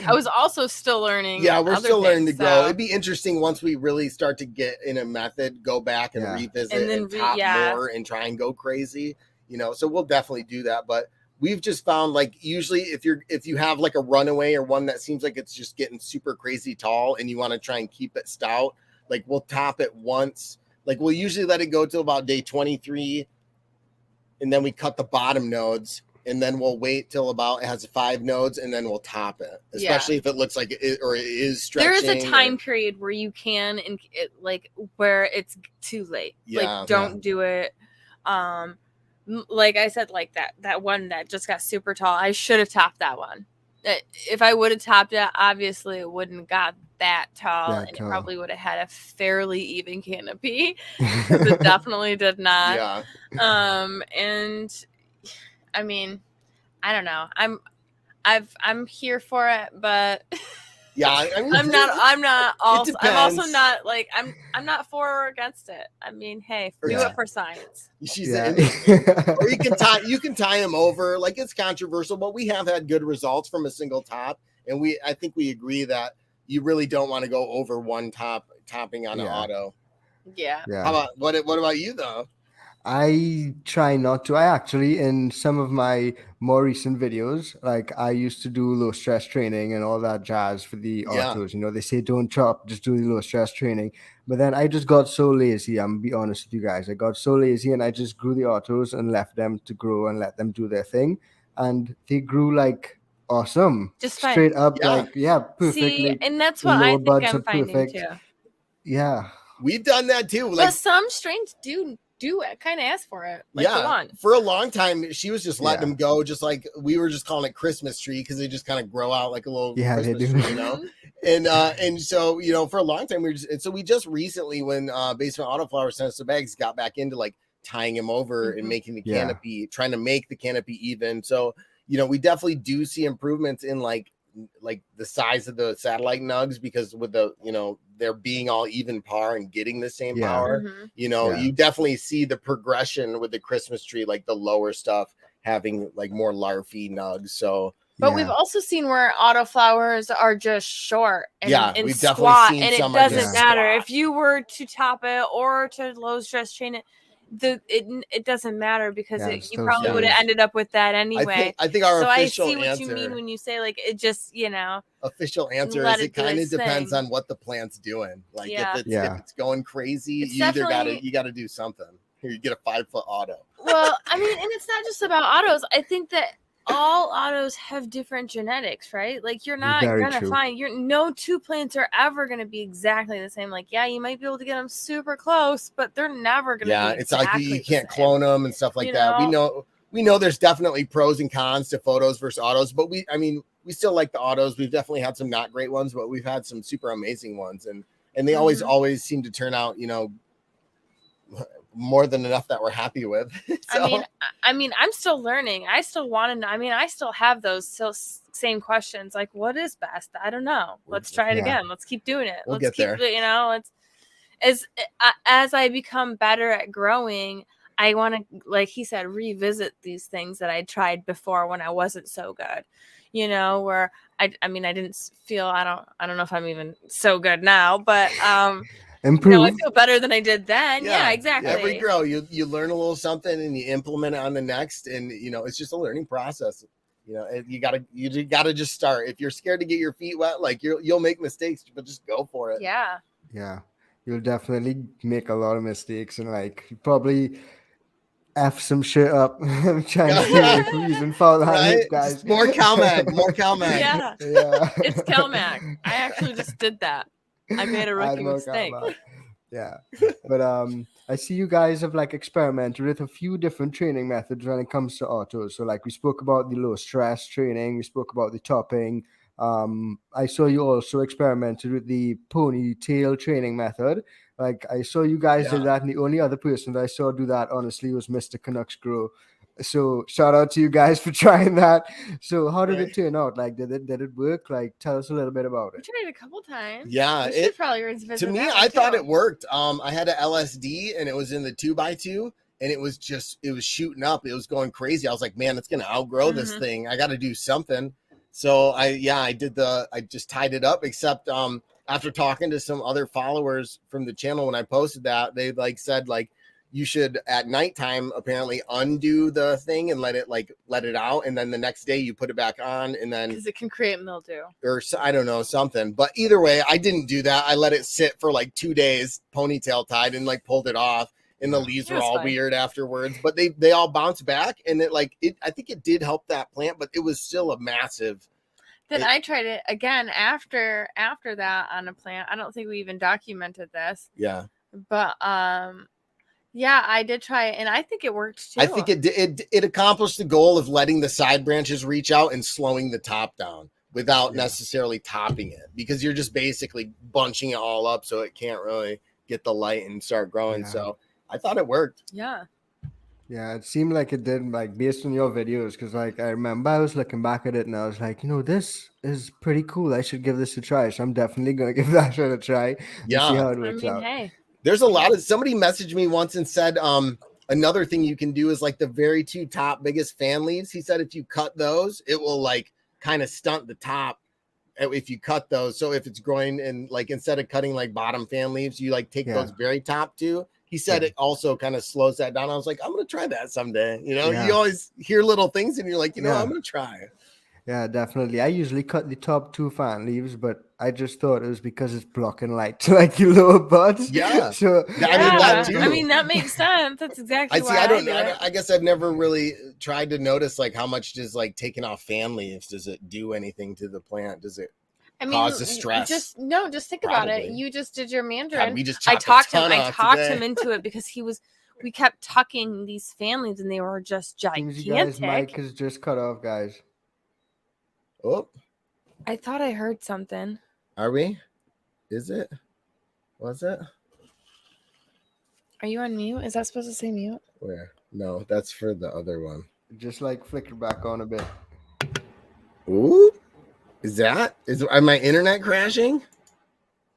Speaker 3: I was also still learning.
Speaker 2: Yeah, we're still learning to grow. It'd be interesting once we really start to get in a method, go back and revisit and top more and try and go crazy. You know, so we'll definitely do that. But we've just found like usually if you have like a runaway or one that seems like it's just getting super crazy tall and you want to try and keep it stout, like we'll top it once. Like we'll usually let it go till about day 23, and then we cut the bottom nodes, and then we'll wait till about it has 5 nodes, and then we'll top it. Especially if it looks like it is stretching.
Speaker 3: There is a time period where you can, like where it's too late. Like don't do it. like I said, like that one that just got super tall. I should have topped that one. If I would have topped it, obviously it wouldn't have got that tall, and it probably would have had a fairly even canopy, because it definitely did not.
Speaker 2: Yeah.
Speaker 3: And I mean, I don't know. I'm here for it, but
Speaker 2: yeah, I mean,
Speaker 3: I'm also not like I'm not for or against it. I mean, hey, do it for science.
Speaker 2: Or you can tie them over. Like, it's controversial, but we have had good results from a single top, and I think we agree that you really don't want to go over one topping on an auto.
Speaker 3: Yeah.
Speaker 2: How about what about you though?
Speaker 1: I try not to. I actually, in some of my more recent videos, like I used to do low stress training and all that jazz for the autos. You know, they say don't chop, just do the low stress training. But then I just got so lazy. I'm gonna be honest with you guys. I got so lazy and I just grew the autos and left them to grow and let them do their thing. And they grew like awesome.
Speaker 3: Just
Speaker 1: straight up, perfect.
Speaker 3: See,
Speaker 1: like,
Speaker 3: and that's what I think I'm finding
Speaker 1: perfect.
Speaker 3: too.
Speaker 1: Yeah.
Speaker 2: We've done that too.
Speaker 3: Like, but some strains do it, kind of ask for it. Like the one.
Speaker 2: For a long time, she was just letting them go, just like we were just calling it Christmas tree, because they just kind of grow out like a little Christmas tree, you know. And so, you know, for a long time we just recently, when Basement Autoflower sent us the bags, got back into like tying him over and making the canopy, trying to make the canopy even. So, you know, we definitely do see improvements in like the size of the satellite nugs, because with the, you know, they're being all even par and getting the same power, you know, you definitely see the progression with the Christmas tree, like the lower stuff having like more larfy nugs. So,
Speaker 3: but we've also seen where autoflowers are just short and
Speaker 2: we've
Speaker 3: squat,
Speaker 2: definitely seen
Speaker 3: and it doesn't matter if you were to top it or to low stress chain it. It doesn't matter, because you probably would have ended up with that anyway.
Speaker 2: I think our official
Speaker 3: I see what
Speaker 2: answer,
Speaker 3: you mean when you say like it just, you know,
Speaker 2: official answer is it kind of depends on what the plant's doing. Like if it's going crazy, you either gotta do something. Here, you get a 5-foot auto.
Speaker 3: Well, I mean, and it's not just about autos. I think that all autos have different genetics, right? Like, you're not gonna find no two plants are ever gonna be exactly the same. Like, you might be able to get them super close, but they're never gonna be
Speaker 2: it's like you can't clone them and stuff like that. We know there's definitely pros and cons to photos versus autos, but we still like the autos. We've definitely had some not great ones, but we've had some super amazing ones, and they always seem to turn out, you know, more than enough that we're happy with. So.
Speaker 3: I mean, I'm still learning. I still want to know. I mean, I still have those same questions. Like, what is best? I don't know. Let's try it again. Let's keep doing it.
Speaker 2: Let's keep there.
Speaker 3: You know, as I become better at growing, I want to, like he said, revisit these things that I tried before when I wasn't so good. You know, where I didn't feel, I don't know if I'm even so good now, but
Speaker 1: improve.
Speaker 3: I feel better than I did then. Yeah, exactly.
Speaker 2: Every grow, you learn a little something and you implement it on the next, and you know, it's just a learning process. You know, you gotta just start. If you're scared to get your feet wet, like you'll make mistakes, but just go for it.
Speaker 3: Yeah.
Speaker 1: You'll definitely make a lot of mistakes, and like probably F some shit up. I'm trying to stay away from using foul language, guys.
Speaker 2: Just more CalMag.
Speaker 3: Yeah. It's CalMag. I actually just did that. I made a rookie mistake.
Speaker 1: Yeah. But I see you guys have like experimented with a few different training methods when it comes to autos. So like we spoke about the low stress training, we spoke about the topping. I saw you also experimented with the ponytail training method. Like I saw you guys did that, and the only other person that I saw do that honestly was Mr. Canucks Grow. So shout out to you guys for trying that. So how did it turn out? Like did it work? Like tell us a little bit about it.
Speaker 3: We tried it a couple times.
Speaker 2: Yeah,
Speaker 3: we should probably revisit
Speaker 2: to me, I thought it worked. I had an LSD and it was in the 2x2, and it was shooting up. It was going crazy. I was like, man, it's gonna outgrow this thing. I got to do something. So I just tied it up, except after talking to some other followers from the channel when I posted that, they like said like you should at nighttime apparently undo the thing and let it out, and then the next day you put it back on, and then
Speaker 3: because it can create mildew
Speaker 2: or I don't know, something. But either way, I didn't do that. I let it sit for like 2 days, ponytail tied, and like pulled it off. And the leaves were all weird afterwards, but they all bounced back, and I think it did help that plant, but it was still a massive.
Speaker 3: Then I tried it again after that on a plant. I don't think we even documented this.
Speaker 2: Yeah.
Speaker 3: But Yeah, I did try it, and I think it worked too.
Speaker 2: I think it accomplished the goal of letting the side branches reach out and slowing the top down without necessarily topping it, because you're just basically bunching it all up so it can't really get the light and start growing.
Speaker 1: Yeah.
Speaker 2: So I thought it worked.
Speaker 3: Yeah.
Speaker 1: Yeah, it seemed like it did, like based on your videos, because like I remember I was looking back at it and I was like, this is pretty cool. I should give this a try. So I'm definitely gonna give that shit a try and see how it works out.
Speaker 3: Hey,
Speaker 2: there's a lot of somebody messaged me once and said another thing you can do is like the very two top biggest fan leaves. He said if you cut those, it will like kind of stunt the top if you cut those. So if it's growing, and like instead of cutting like bottom fan leaves, you like take those very top two. He said it also kind of slows that down. I was like, I'm gonna try that someday. You always hear little things and you're like, I'm gonna try.
Speaker 1: Yeah, definitely. I usually cut the top two fan leaves, but I just thought it was because it's blocking light to like your lower buds.
Speaker 2: Yeah.
Speaker 1: So
Speaker 3: I mean that makes sense. That's exactly why
Speaker 2: I guess I've never really tried to notice like how much does like taking off fan leaves, does it do anything to the plant? Does it cause the stress?
Speaker 3: Just think about it. You just did your mandarin.
Speaker 2: God, we just
Speaker 3: I talked him into it because we kept tucking these fan leaves and they were just gigantic.
Speaker 1: You guys' mic is just cut off, guys.
Speaker 2: Oh,
Speaker 3: I thought I heard something.
Speaker 2: Are we? Is it? Was it?
Speaker 3: Are you on mute? Is that supposed to say mute?
Speaker 2: Where? No, that's for the other one.
Speaker 1: Just like flicker back on a bit.
Speaker 2: Ooh, am my internet crashing?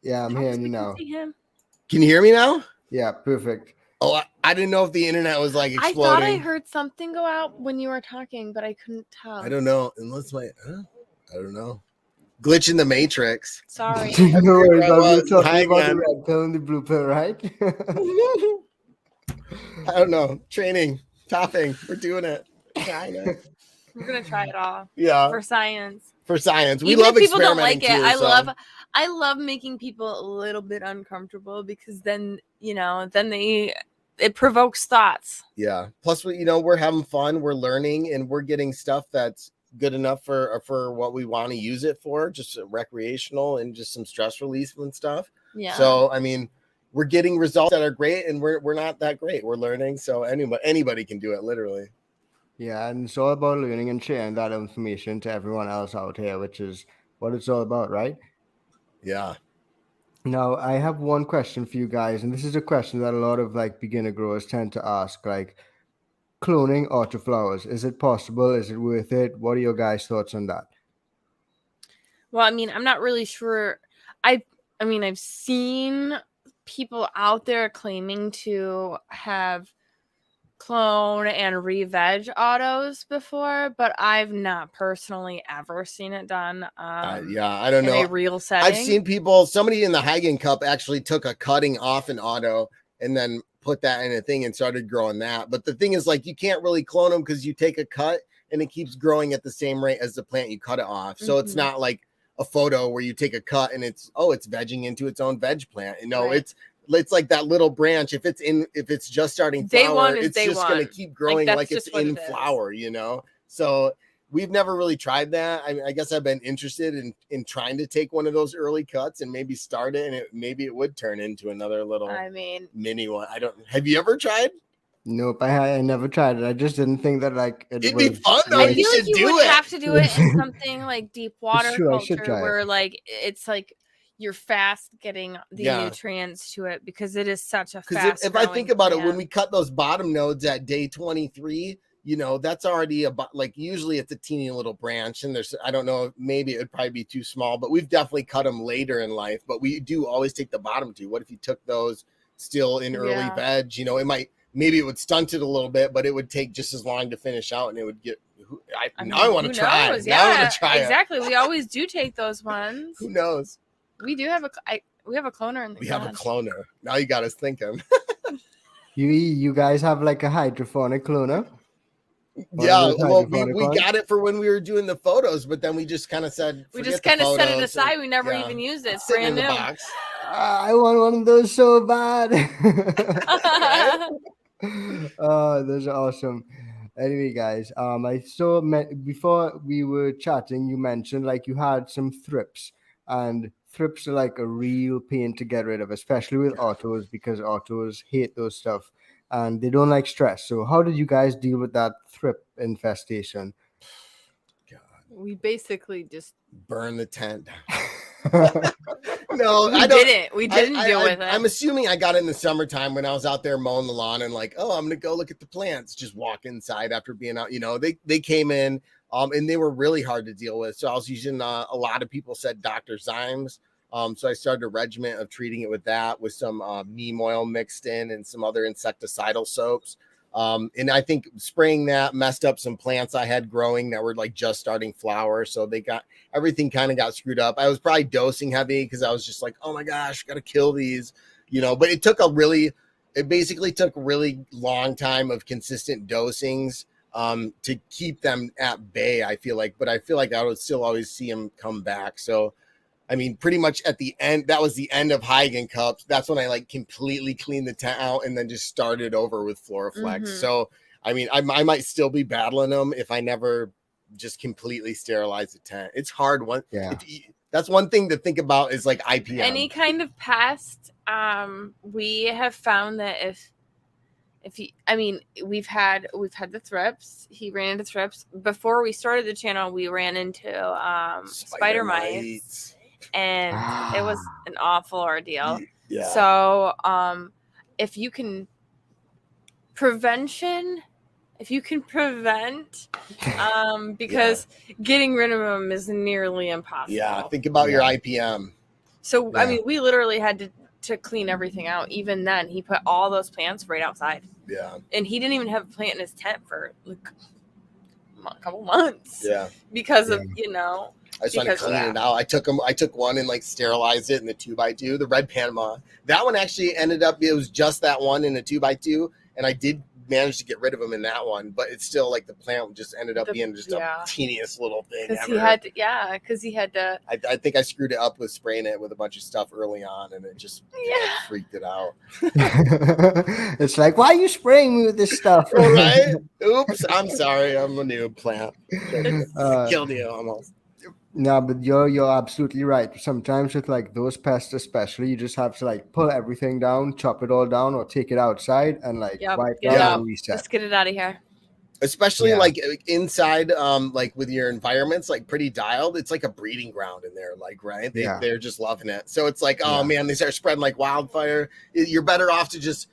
Speaker 1: Yeah, I'm hearing you now.
Speaker 2: Can you hear me now?
Speaker 1: Yeah, perfect.
Speaker 2: Oh, I didn't know if the internet was like exploding.
Speaker 3: I thought I heard something go out when you were talking, but I couldn't tell.
Speaker 2: I don't know. Unless I don't know. Glitch in the matrix.
Speaker 3: Sorry.
Speaker 1: No worries. We're talking about the red pill and the blue pill, right?
Speaker 2: I don't know. Training, topping. We're doing it.
Speaker 3: We're gonna try it all.
Speaker 2: Yeah.
Speaker 3: For science.
Speaker 2: We
Speaker 3: Even
Speaker 2: love
Speaker 3: if people don't like it.
Speaker 2: Too,
Speaker 3: I love making people a little bit uncomfortable because then it provokes thoughts.
Speaker 2: Yeah. Plus, we're having fun, we're learning, and we're getting stuff that's good enough for what we want to use it for, just recreational and just some stress relief and stuff.
Speaker 3: Yeah.
Speaker 2: So, I mean, we're getting results that are great, and we're not that great. We're learning. So anybody can do it, literally.
Speaker 1: Yeah, and it's all about learning and sharing that information to everyone else out here, which is what it's all about, right?
Speaker 2: Yeah.
Speaker 1: Now, I have one question for you guys, and this is a question that a lot of like beginner growers tend to ask, like cloning autoflowers. Is it possible? Is it worth it? What are your guys' thoughts on that?
Speaker 3: Well, I mean, I'm not really sure. I've seen people out there claiming to have clone and re-veg autos before, but I've not personally ever seen it done.
Speaker 2: I don't know.
Speaker 3: In a real setting.
Speaker 2: I've seen somebody in the Hagen Cup actually took a cutting off an auto and then put that in a thing and started growing that. But the thing is, like, you can't really clone them because you take a cut and it keeps growing at the same rate as the plant you cut it off. So it's not like a photo where you take a cut and it's vegging into its own veg plant. It's like that little branch. If it's just starting flower, it's just going to keep growing like it's in flower, So we've never really tried that. I guess I've been interested in trying to take one of those early cuts and maybe start it, and maybe it would turn into another little mini one. Have you ever tried?
Speaker 1: Nope, I never tried it. I just didn't think that
Speaker 2: it'd be fun though.
Speaker 3: I feel like you would have to do it in something like deep water culture where like it's like you're fast getting the nutrients to it because it is such a fast.
Speaker 2: If I think about it, when we cut those bottom nodes at day 23, that's already about like usually it's a teeny little branch, and I don't know, maybe it would probably be too small, but we've definitely cut them later in life. But we do always take the bottom two. What if you took those still in early veg? Maybe it would stunt it a little bit, but it would take just as long to finish out, and it would get. Now I want to try it.
Speaker 3: Now I want to try it. Exactly. We always do take those ones.
Speaker 2: Who knows?
Speaker 3: We do have a cloner in the
Speaker 2: We have a cloner. Now you got us thinking.
Speaker 1: You guys have like a hydroponic cloner?
Speaker 2: Yeah, well, we got it for when we were doing the photos, but then we just kind of said
Speaker 3: we just kind of set it aside. We never even used it. It's brand new.
Speaker 1: I want one of those so bad. Oh, those are awesome. Anyway, guys, I saw before we were chatting, you mentioned like you had some thrips, and thrips are like a real pain to get rid of, especially with autos, because autos hate those stuff. and they don't like stress. So how did you guys deal with that thrip infestation?
Speaker 3: We basically just
Speaker 2: burn the tent. No,
Speaker 3: we didn't. We didn't deal with it.
Speaker 2: I'm assuming I got in the summertime when I was out there mowing the lawn and like, oh, I'm gonna go look at the plants. Just walk inside after being out. You know, they came in, and they were really hard to deal with. So I was using a lot of people said Dr. Zymes. So I started a regimen of treating it with that, with some neem oil mixed in and some other insecticidal soaps. And I think spraying that messed up some plants I had growing that were like just starting flower. So everything kind of got screwed up. I was probably dosing heavy because I was just like, oh my gosh, got to kill these, but it basically took a really long time of consistent dosings to keep them at bay, I feel like. But I feel like I would still always see them come back. So I mean, pretty much at the end, that was the end of Huygen cups. That's when I like completely cleaned the tent out and then just started over with Floraflex.
Speaker 3: Mhm.
Speaker 2: So, I mean, I might still be battling them if I never just completely sterilize the tent. It's hard. That's one thing to think about is like IPM.
Speaker 3: Any kind of pest, we have found that we've had the thrips. He ran into thrips. Before we started the channel, we ran into spider mites. And it was an awful ordeal.
Speaker 2: Yeah.
Speaker 3: So, if you can prevent, because getting rid of them is nearly impossible.
Speaker 2: Yeah. Think about your IPM.
Speaker 3: So, I mean, we literally had to clean everything out. Even then, he put all those plants right outside.
Speaker 2: Yeah.
Speaker 3: And he didn't even have a plant in his tent for like a couple months.
Speaker 2: Yeah.
Speaker 3: Because of,
Speaker 2: I just want to clean it out. I took one and like sterilized it in the 2x2, the red Panama. That one actually ended up, it was just that one in a 2x2. And I did manage to get rid of them in that one, but it's still like the plant just ended up being just a teeniest little thing.
Speaker 3: Because he had to.
Speaker 2: I think I screwed it up with spraying it with a bunch of stuff early on and it just freaked it out.
Speaker 1: It's like, why are you spraying me with this stuff?
Speaker 2: Right? Oops, I'm sorry. I'm a new plant. Killed you almost.
Speaker 1: No, but you're absolutely right. Sometimes with like those pests especially, you just have to like pull everything down, chop it all down, or take it outside and like wipe down and reset.
Speaker 3: Just get it out of here.
Speaker 2: Especially like inside, like with your environments, like pretty dialed. It's like a breeding ground in there, like, right? They're just loving it. So it's like, oh man, they start spreading like wildfire. You're better off to just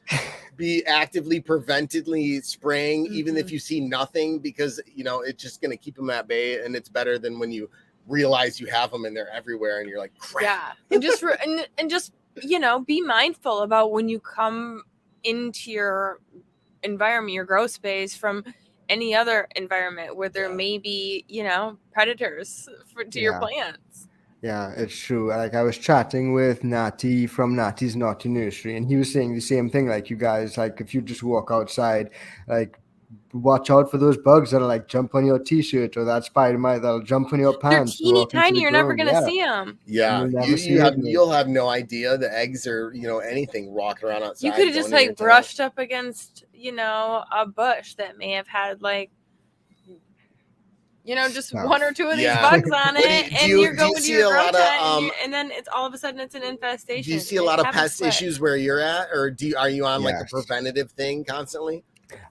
Speaker 2: be actively preventatively spraying, even if you see nothing, because it's just going to keep them at bay. And it's better than when you realize you have them and they're everywhere and you're like, crap.
Speaker 3: Yeah. And just and just be mindful about when you come into your environment, your grow space from any other environment where there may be predators to your plants.
Speaker 1: Yeah, it's true. Like I was chatting with Natty from Natty's Naughty Nursery, and he was saying the same thing. Like you guys, like if you just walk outside, like watch out for those bugs that'll like jump on your t-shirt, or that spider mite that'll jump on your pants.
Speaker 3: They're teeny tiny. You're never gonna see them.
Speaker 2: Yeah, you'll have no idea the eggs or anything walking around outside.
Speaker 3: You could have just like brushed up against a bush that may have had like just one or two of these bugs on it, and you're going to your grow tent, and then it's all of a sudden it's an infestation.
Speaker 2: Do you see a lot of pest issues where you're at, or are you on like a preventative thing constantly?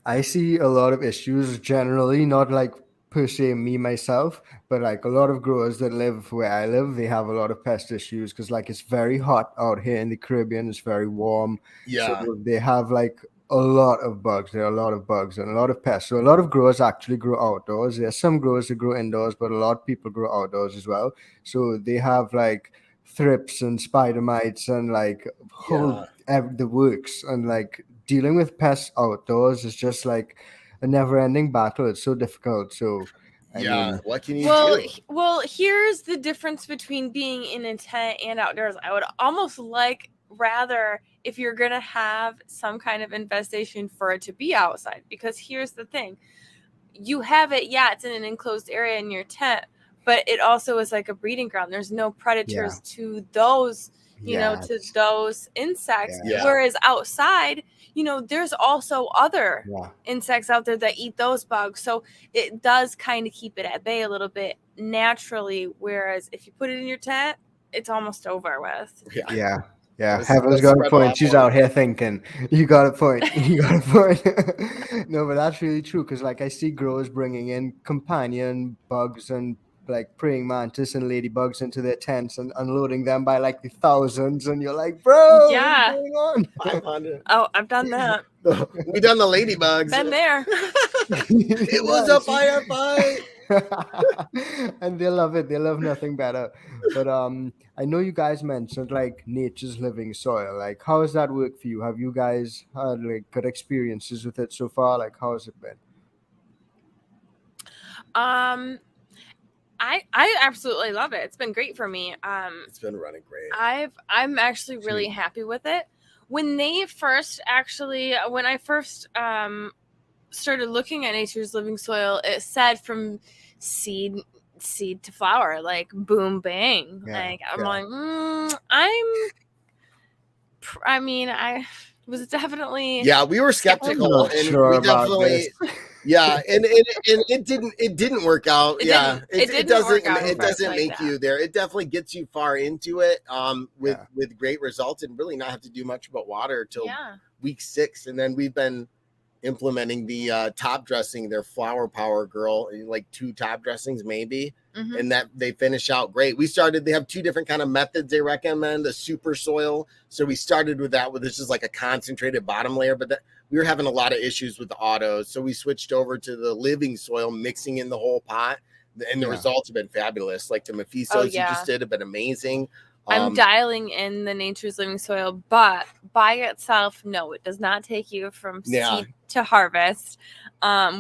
Speaker 1: I see a lot of issues generally, not like per se me myself, but like a lot of growers that live where I live, they have a lot of pest issues because like it's very hot out here in the Caribbean. It's very warm.
Speaker 2: Yeah.
Speaker 1: So they have like a lot of bugs. There are a lot of bugs and a lot of pests. So a lot of growers actually grow outdoors. There's some growers that grow indoors, but a lot of people grow outdoors as well. So they have like thrips and spider mites and like the works, and like dealing with pests outdoors is just like a never-ending battle. It's so difficult. So I mean,
Speaker 2: what can you do?
Speaker 3: Well, here's the difference between being in a tent and outdoors. I would almost rather if you're gonna have some kind of infestation for it to be outside, because here's the thing: you have it. Yeah, it's in an enclosed area in your tent, but it also is like a breeding ground. There's no predators to those. To those insects.
Speaker 2: Yeah.
Speaker 3: Whereas outside, there's also other insects out there that eat those bugs. So it does kind of keep it at bay a little bit naturally. Whereas if you put it in your tent, it's almost over with.
Speaker 1: Yeah. Yeah, Heaven's got a point. She's out here thinking. You got a point. You got a point. No, but that's really true because, like, I see growers bringing in companion bugs and like praying mantis and ladybugs into their tents and unloading them by like the thousands, and you're like, bro,
Speaker 3: Yeah.
Speaker 1: what's going on?
Speaker 2: 500.
Speaker 3: Oh, I've done that.
Speaker 2: We done the ladybugs.
Speaker 3: Been there.
Speaker 2: It was a firefight.
Speaker 1: And they love it. They love nothing better. But I know you guys mentioned like nature's living soil. Like, how has that worked for you? Have you guys had like good experiences with it so far? Like, how has it been?
Speaker 3: I absolutely love it. It's been great for me.
Speaker 2: It's been running great.
Speaker 3: I'm actually really happy with it. When I first started looking at nature's living soil, it said from seed to flower, like boom bang. Like I'm like, I was definitely
Speaker 2: we were skeptical, and we definitely and it didn't work out. It doesn't make you there. It definitely gets you far into it with great results and really not have to do much about water till week 6, and then we've been implementing the top dressing, their flower power girl, like 2 top dressings maybe, and that they finish out great. They have 2 different kind of methods they recommend. The super soil, so we started with that, with this is like a concentrated bottom layer, but we were having a lot of issues with the autos, so we switched over to the living soil, mixing in the whole pot, and the results have been fabulous. Like the Mephistos you just did have been amazing.
Speaker 3: I'm dialing in the nature's living soil, but by itself, no, it does not take you from seed to harvest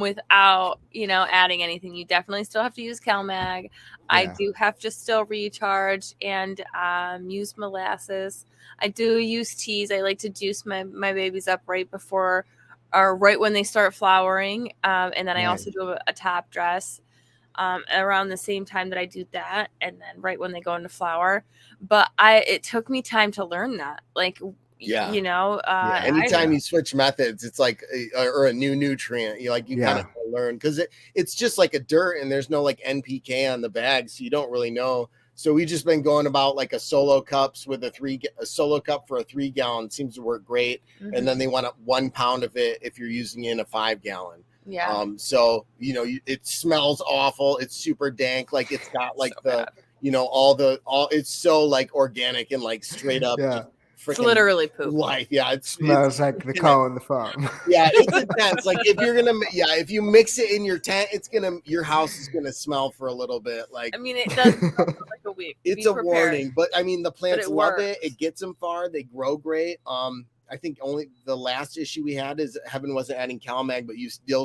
Speaker 3: without, adding anything. You definitely still have to use CalMag. I do have to still recharge and use molasses. I do use teas. I like to juice my babies up right before or right when they start flowering. And then I also do a top dress around the same time that I do that, and then right when they go into flower. But it took me time to learn that. Like, anytime
Speaker 2: you switch methods, it's like or a new nutrient, you kind of learn, because it's just like a dirt and there's no like NPK on the bag, so you don't really know. So we just been going about like a solo cups with a solo cup for a 3 gallon seems to work great. And then they want 1 pound of it if you're using in a 5 gallon. So it smells awful. It's super dank. Like it's got like so it's so like organic and like straight up.
Speaker 3: It's literally poop.
Speaker 2: Life.
Speaker 1: It smells like the cow on the farm.
Speaker 2: It's intense. Like if you mix it in your tent, your house is gonna smell for a little bit. Like,
Speaker 3: I mean, it does smell for like a week.
Speaker 2: It's a warning, but I mean the plants love it. It gets them far. They grow great. I think only the last issue we had is Heaven wasn't adding CalMag, but you still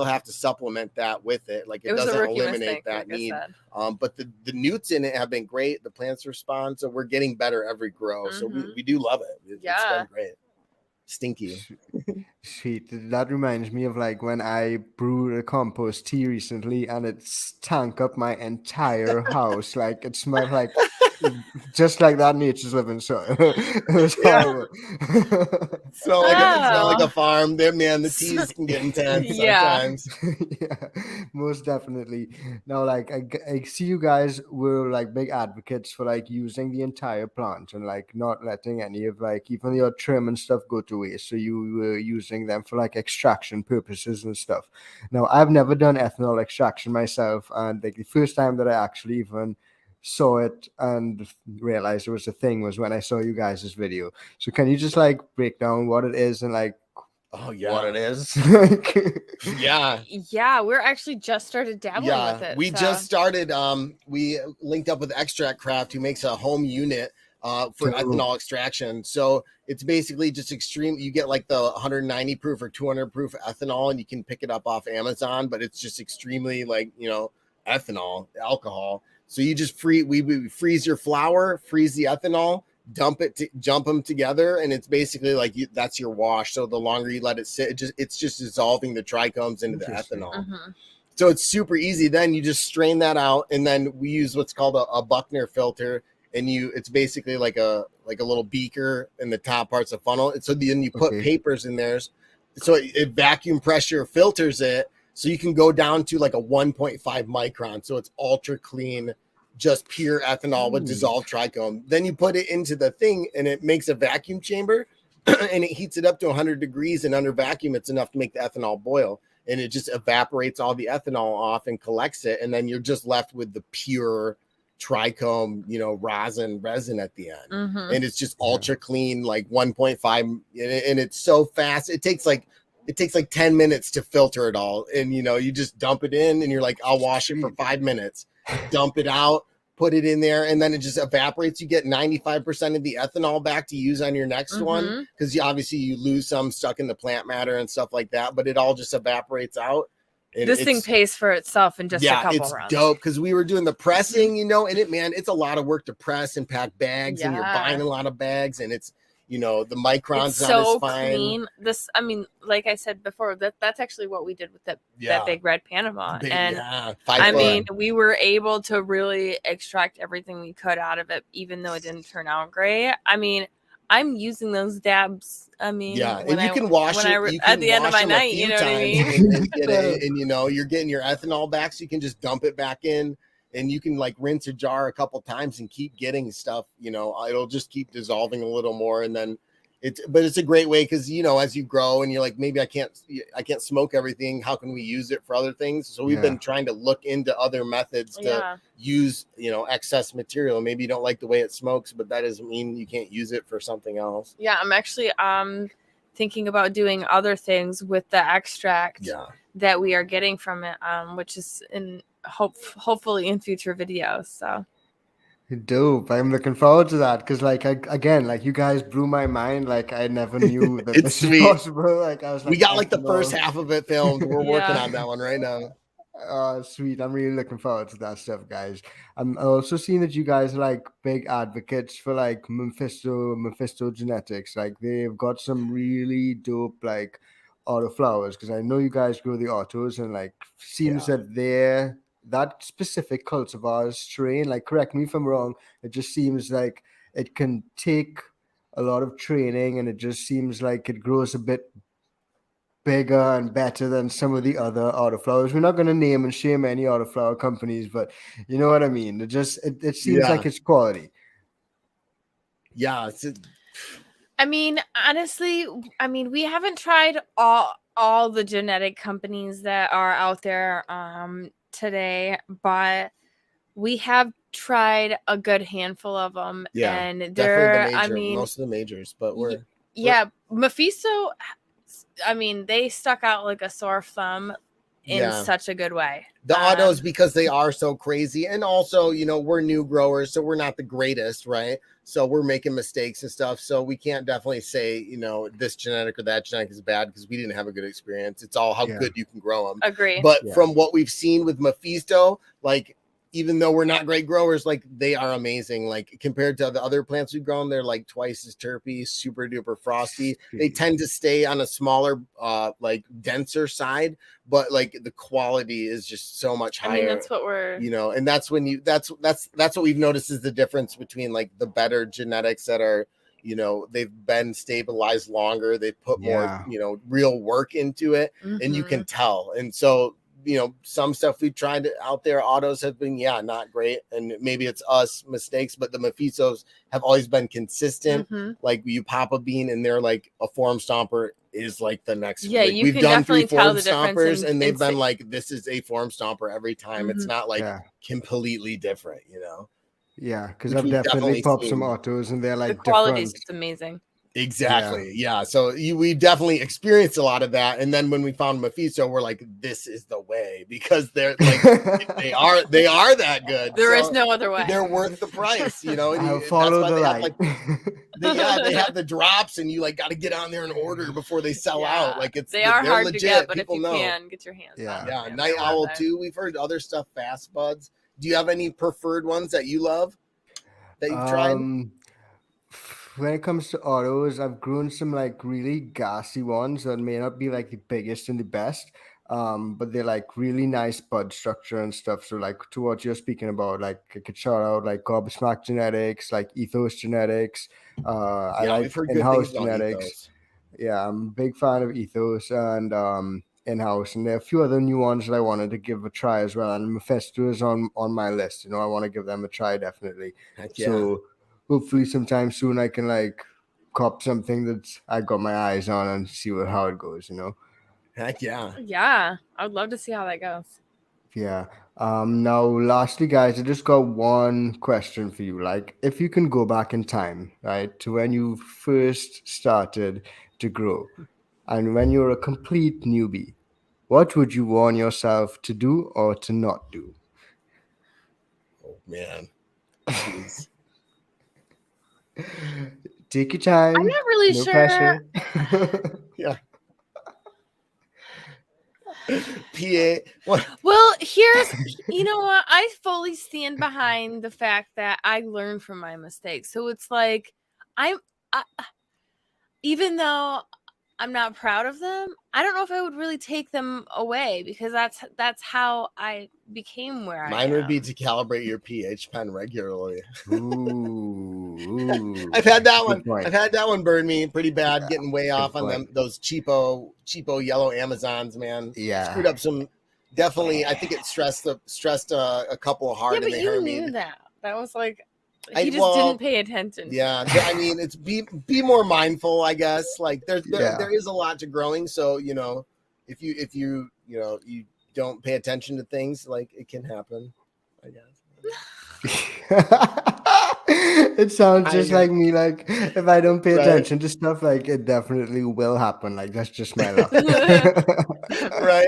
Speaker 2: have to supplement that with it. Like it doesn't eliminate that need. But the newts in it have been great. The plants respond, so we're getting better every grow. So we do love it. It's been great. Stinky.
Speaker 1: Sweet. That reminds me of like when I brewed a compost tea recently, and it stank up my entire house. Like it smelled like just like that nature's living soil. It was horrible.
Speaker 2: Smell like a farm. There, man, the teas can get intense sometimes.
Speaker 1: Most definitely. Now, like I see you guys were like big advocates for like using the entire plant and like not letting any of like even your trim and stuff go to waste. So you were using them for like extraction purposes and stuff. Now, I've never done ethanol extraction myself, and like the first time that I actually even saw it and realized it was a thing was when I saw you guys' video. So can you just like break down what it is and like what it is?
Speaker 3: We're actually just started dabbling with it.
Speaker 2: We just started we linked up with Extract Craft, who makes a home unit for ethanol extraction. So it's basically just extreme. You get like the 190 proof or 200 proof ethanol, and you can pick it up off Amazon, but it's just extremely like ethanol, alcohol. So you just we freeze your flour, freeze the ethanol, jump them together, and it's basically like that's your wash. So the longer you let it sit, it's just dissolving the trichomes into the ethanol. So it's super easy. Then you just strain that out, and then we use what's called a Buckner filter, and it's basically like a little beaker in the top parts of funnel. And so then you put papers in there, so it vacuum pressure filters it. So you can go down to like a 1.5 micron. So it's ultra clean just pure ethanol with dissolved trichome. Then you put it into the thing and it makes a vacuum chamber and it heats it up to 100 degrees, and under vacuum it's enough to make the ethanol boil, and it just evaporates all the ethanol off and collects it, and then you're just left with the pure trichome, resin at the end. And it's just ultra clean, like 1.5, and it's so fast. It takes like 10 minutes to filter it all, and you just dump it in and you're like, I'll wash it for 5 minutes, dump it out, put it in there, and then it just evaporates. You get 95% of the ethanol back to use on your next one, because obviously you lose some stuck in the plant matter and stuff like that, but it all just evaporates out. And
Speaker 3: this thing pays for itself in just a couple
Speaker 2: it's
Speaker 3: runs.
Speaker 2: Dope, because we were doing the pressing, and it's a lot of work to press and pack bags, and you're buying a lot of bags, and it's the micron's
Speaker 3: it's
Speaker 2: not
Speaker 3: so
Speaker 2: as fine.
Speaker 3: Clean. This, I mean, like I said before, that's actually what we did with that big red Panama. We were able to really extract everything we could out of it, even though it didn't turn out great. I mean, I'm using those dabs. I mean,
Speaker 2: and you can wash it
Speaker 3: at the end of my night. You know what I mean?
Speaker 2: And you're getting your ethanol back, so you can just dump it back in, and you can like rinse a jar a couple times and keep getting stuff. It'll just keep dissolving a little more, and then it's a great way, because as you grow and you're like, maybe I can't smoke everything. How can we use it for other things? So we've been trying to look into other methods to use excess material. Maybe you don't like the way it smokes, but that doesn't mean you can't use it for something else.
Speaker 3: I'm actually thinking about doing other things with the extract that we are getting from it, which is hopefully in future videos. So
Speaker 1: dope. I'm looking forward to that, because you guys blew my mind. Like, I never knew that
Speaker 2: it's
Speaker 1: this was possible. Like, I was like,
Speaker 2: we got like the first half of it filmed. We're working on that one right now.
Speaker 1: Sweet. I'm really looking forward to that stuff, guys. I'm also seeing that you guys are like big advocates for like Mephisto genetics. Like, they've got some really dope like autoflowers, because I know you guys grow the autos, and like seems that they're that specific cultivar strain, like, correct me if I'm wrong, it just seems like it can take a lot of training, and it just seems like it grows a bit bigger and better than some of the other autoflowers. We're not going to name and shame any autoflower companies, but you know what I mean. It seems like it's quality.
Speaker 3: I mean, honestly, we haven't tried all the genetic companies that are out there today, but we have tried a good handful of them. And they're
Speaker 2: most of the majors, but
Speaker 3: Mephisto, they stuck out like a sore thumb in such a good way.
Speaker 2: The autos, because they are so crazy, and also we're new growers, so we're not the greatest, right? So we're making mistakes and stuff, so we can't definitely say this genetic or that genetic is bad, because we didn't have a good experience. It's all how good you can grow them.
Speaker 3: Agree.
Speaker 2: But from what we've seen with Mephisto, like, even though we're not great growers, like, they are amazing. Like, compared to the other plants we've grown, they're like twice as terpy, super duper frosty. They tend to stay on a smaller, like denser side, but like the quality is just so much higher.
Speaker 3: That's what we're,
Speaker 2: and that's when that's what we've noticed is the difference between like the better genetics that are, they've been stabilized longer. They've put more, real work into it, and you can tell. And so, some stuff we've tried out there, autos have been, not great. And maybe it's us mistakes, but the Mephistos have always been consistent. Like, you pop a bean and they're like a form stomper is like the next.
Speaker 3: Yeah,
Speaker 2: like,
Speaker 3: we've done 3 form stompers
Speaker 2: and they've been like, this is a form stomper every time. It's not like completely different,
Speaker 1: Yeah, because I've definitely popped some autos and they're like
Speaker 3: the quality is
Speaker 1: different.
Speaker 3: just amazing.
Speaker 2: Exactly. Yeah. So we definitely experienced a lot of that. And then when we found Mephisto, we're like, this is the way, because they're like, they are that good.
Speaker 3: There is no other way.
Speaker 2: They're worth the price, And
Speaker 1: I'll follow the light.
Speaker 2: They have the drops, and you like got to get on there and order before they sell out. Like, they're
Speaker 3: hard
Speaker 2: legit.
Speaker 3: to get, but
Speaker 2: People
Speaker 3: if you
Speaker 2: know.
Speaker 3: can get your hands on them.
Speaker 2: Yeah. Night Owl too. We've heard other stuff, Fast Buds. Do you have any preferred ones that you love that you've tried?
Speaker 1: When it comes to autos, I've grown some like really gassy ones that may not be like the biggest and the best, but they're like really nice bud structure and stuff. So like, to what you're speaking about, like, I could shout out like Gobsmack Genetics, like Ethos Genetics. I like in-house genetics. Yeah, I'm a big fan of Ethos, and in house, and there are a few other new ones that I wanted to give a try as well. And Mephisto is on my list. I want to give them a try definitely.
Speaker 2: Heck yeah.
Speaker 1: So hopefully sometime soon I can like cop something that I got my eyes on and see how it goes.
Speaker 2: Heck yeah.
Speaker 3: Yeah, I would love to see how that goes.
Speaker 1: Yeah. Now, lastly, guys, I just got one question for you. Like, if you can go back in time, right, to when you first started to grow, and when you're a complete newbie, what would you warn yourself to do or to not do?
Speaker 2: Oh man. Jeez.
Speaker 1: Take your time.
Speaker 3: I'm not really
Speaker 1: no
Speaker 3: sure.
Speaker 1: pressure.
Speaker 2: Yeah. PA. What?
Speaker 3: Well, here's, you know what? I fully stand behind the fact that I learn from my mistakes. So it's like, even though I'm not proud of them, I don't know if I would really take them away, because that's how I became where I am.
Speaker 2: Mine would be to calibrate your pH pen regularly.
Speaker 1: Ooh,
Speaker 2: I've had that
Speaker 1: good
Speaker 2: one.
Speaker 1: point.
Speaker 2: I've had that one burn me pretty bad, getting way off on
Speaker 1: point.
Speaker 2: those cheapo yellow Amazons, man.
Speaker 1: Yeah.
Speaker 2: Screwed up some. Definitely, I think it stressed a couple hard.
Speaker 3: Yeah, but
Speaker 2: and they
Speaker 3: you
Speaker 2: hurt
Speaker 3: knew
Speaker 2: me.
Speaker 3: that. That was like, he just didn't pay attention.
Speaker 2: Yeah, I mean, it's be more mindful, I guess. Like there is a lot to growing, so if you you don't pay attention to things, like it can happen, I guess.
Speaker 1: It sounds just like me. Like if I don't pay attention to stuff, like it definitely will happen. Like that's just my luck.
Speaker 2: Right?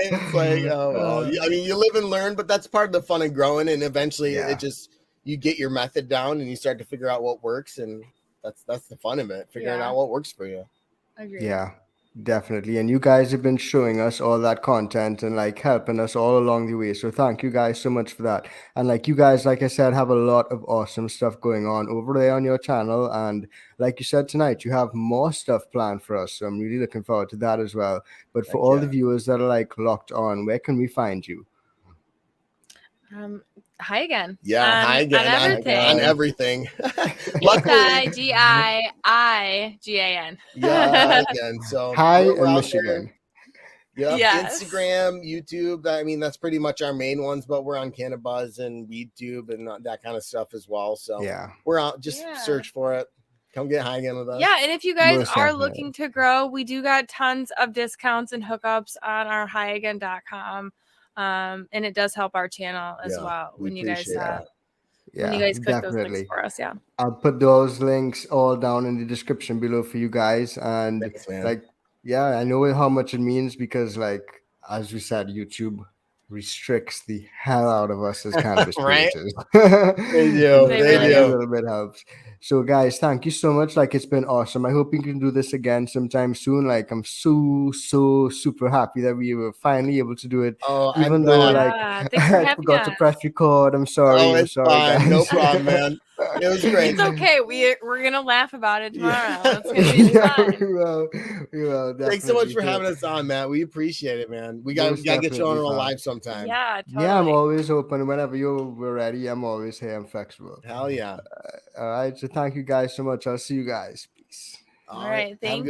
Speaker 2: It's like, oh well. I mean, you live and learn, but that's part of the fun of growing. And eventually, it just you get your method down, and you start to figure out what works, and that's the fun of it, figuring out what works for you.
Speaker 3: Agreed.
Speaker 1: Yeah. Definitely. And you guys have been showing us all that content and like helping us all along the way. So thank you guys so much for that. And like you guys, like I said, have a lot of awesome stuff going on over there on your channel. And like you said tonight, you have more stuff planned for us. So I'm really looking forward to that as well. But for all the viewers that are like locked on, where can we find you?
Speaker 3: Hi again.
Speaker 2: Yeah, hi again. On everything.
Speaker 3: Luckily, GIIGAN.
Speaker 2: Yeah, again. So
Speaker 1: hi in Michigan.
Speaker 2: Yeah, Instagram, YouTube. I mean, that's pretty much our main ones, but we're on Cannabuzz and WeedTube and that kind of stuff as well. So we're out. Just search for it. Come get high again with us.
Speaker 3: Yeah, and if you guys are looking to grow, we do got tons of discounts and hookups on our highagain.com. And it does help our channel as well when you guys click those links for us. Yeah,
Speaker 1: I'll put those links all down in the description below for you guys. And
Speaker 2: thanks,
Speaker 1: I know how much it means, because like as we said, YouTube restricts the hell out of us as cannabis creators.
Speaker 2: They do.
Speaker 1: A little bit helps. So guys, thank you so much. Like, it's been awesome. I hope we can do this again sometime soon. Like, I'm so super happy that we were finally able to do it. Even though like I forgot to press record. I'm sorry.
Speaker 2: I'm sorry,
Speaker 1: guys.
Speaker 2: No problem, man. It was great.
Speaker 3: It's okay. We're gonna laugh about it tomorrow. It's gonna be fun.
Speaker 1: We will.
Speaker 2: Thanks so much for having us on, Matt. We appreciate it, man. We gotta get you on live sometime.
Speaker 3: Yeah, totally.
Speaker 1: Yeah, I'm always open. Whenever we're ready, I'm always here. I'm flexible.
Speaker 2: Hell yeah.
Speaker 1: All right. So thank you guys so much. I'll see you guys. Peace.
Speaker 3: All right. Thank you.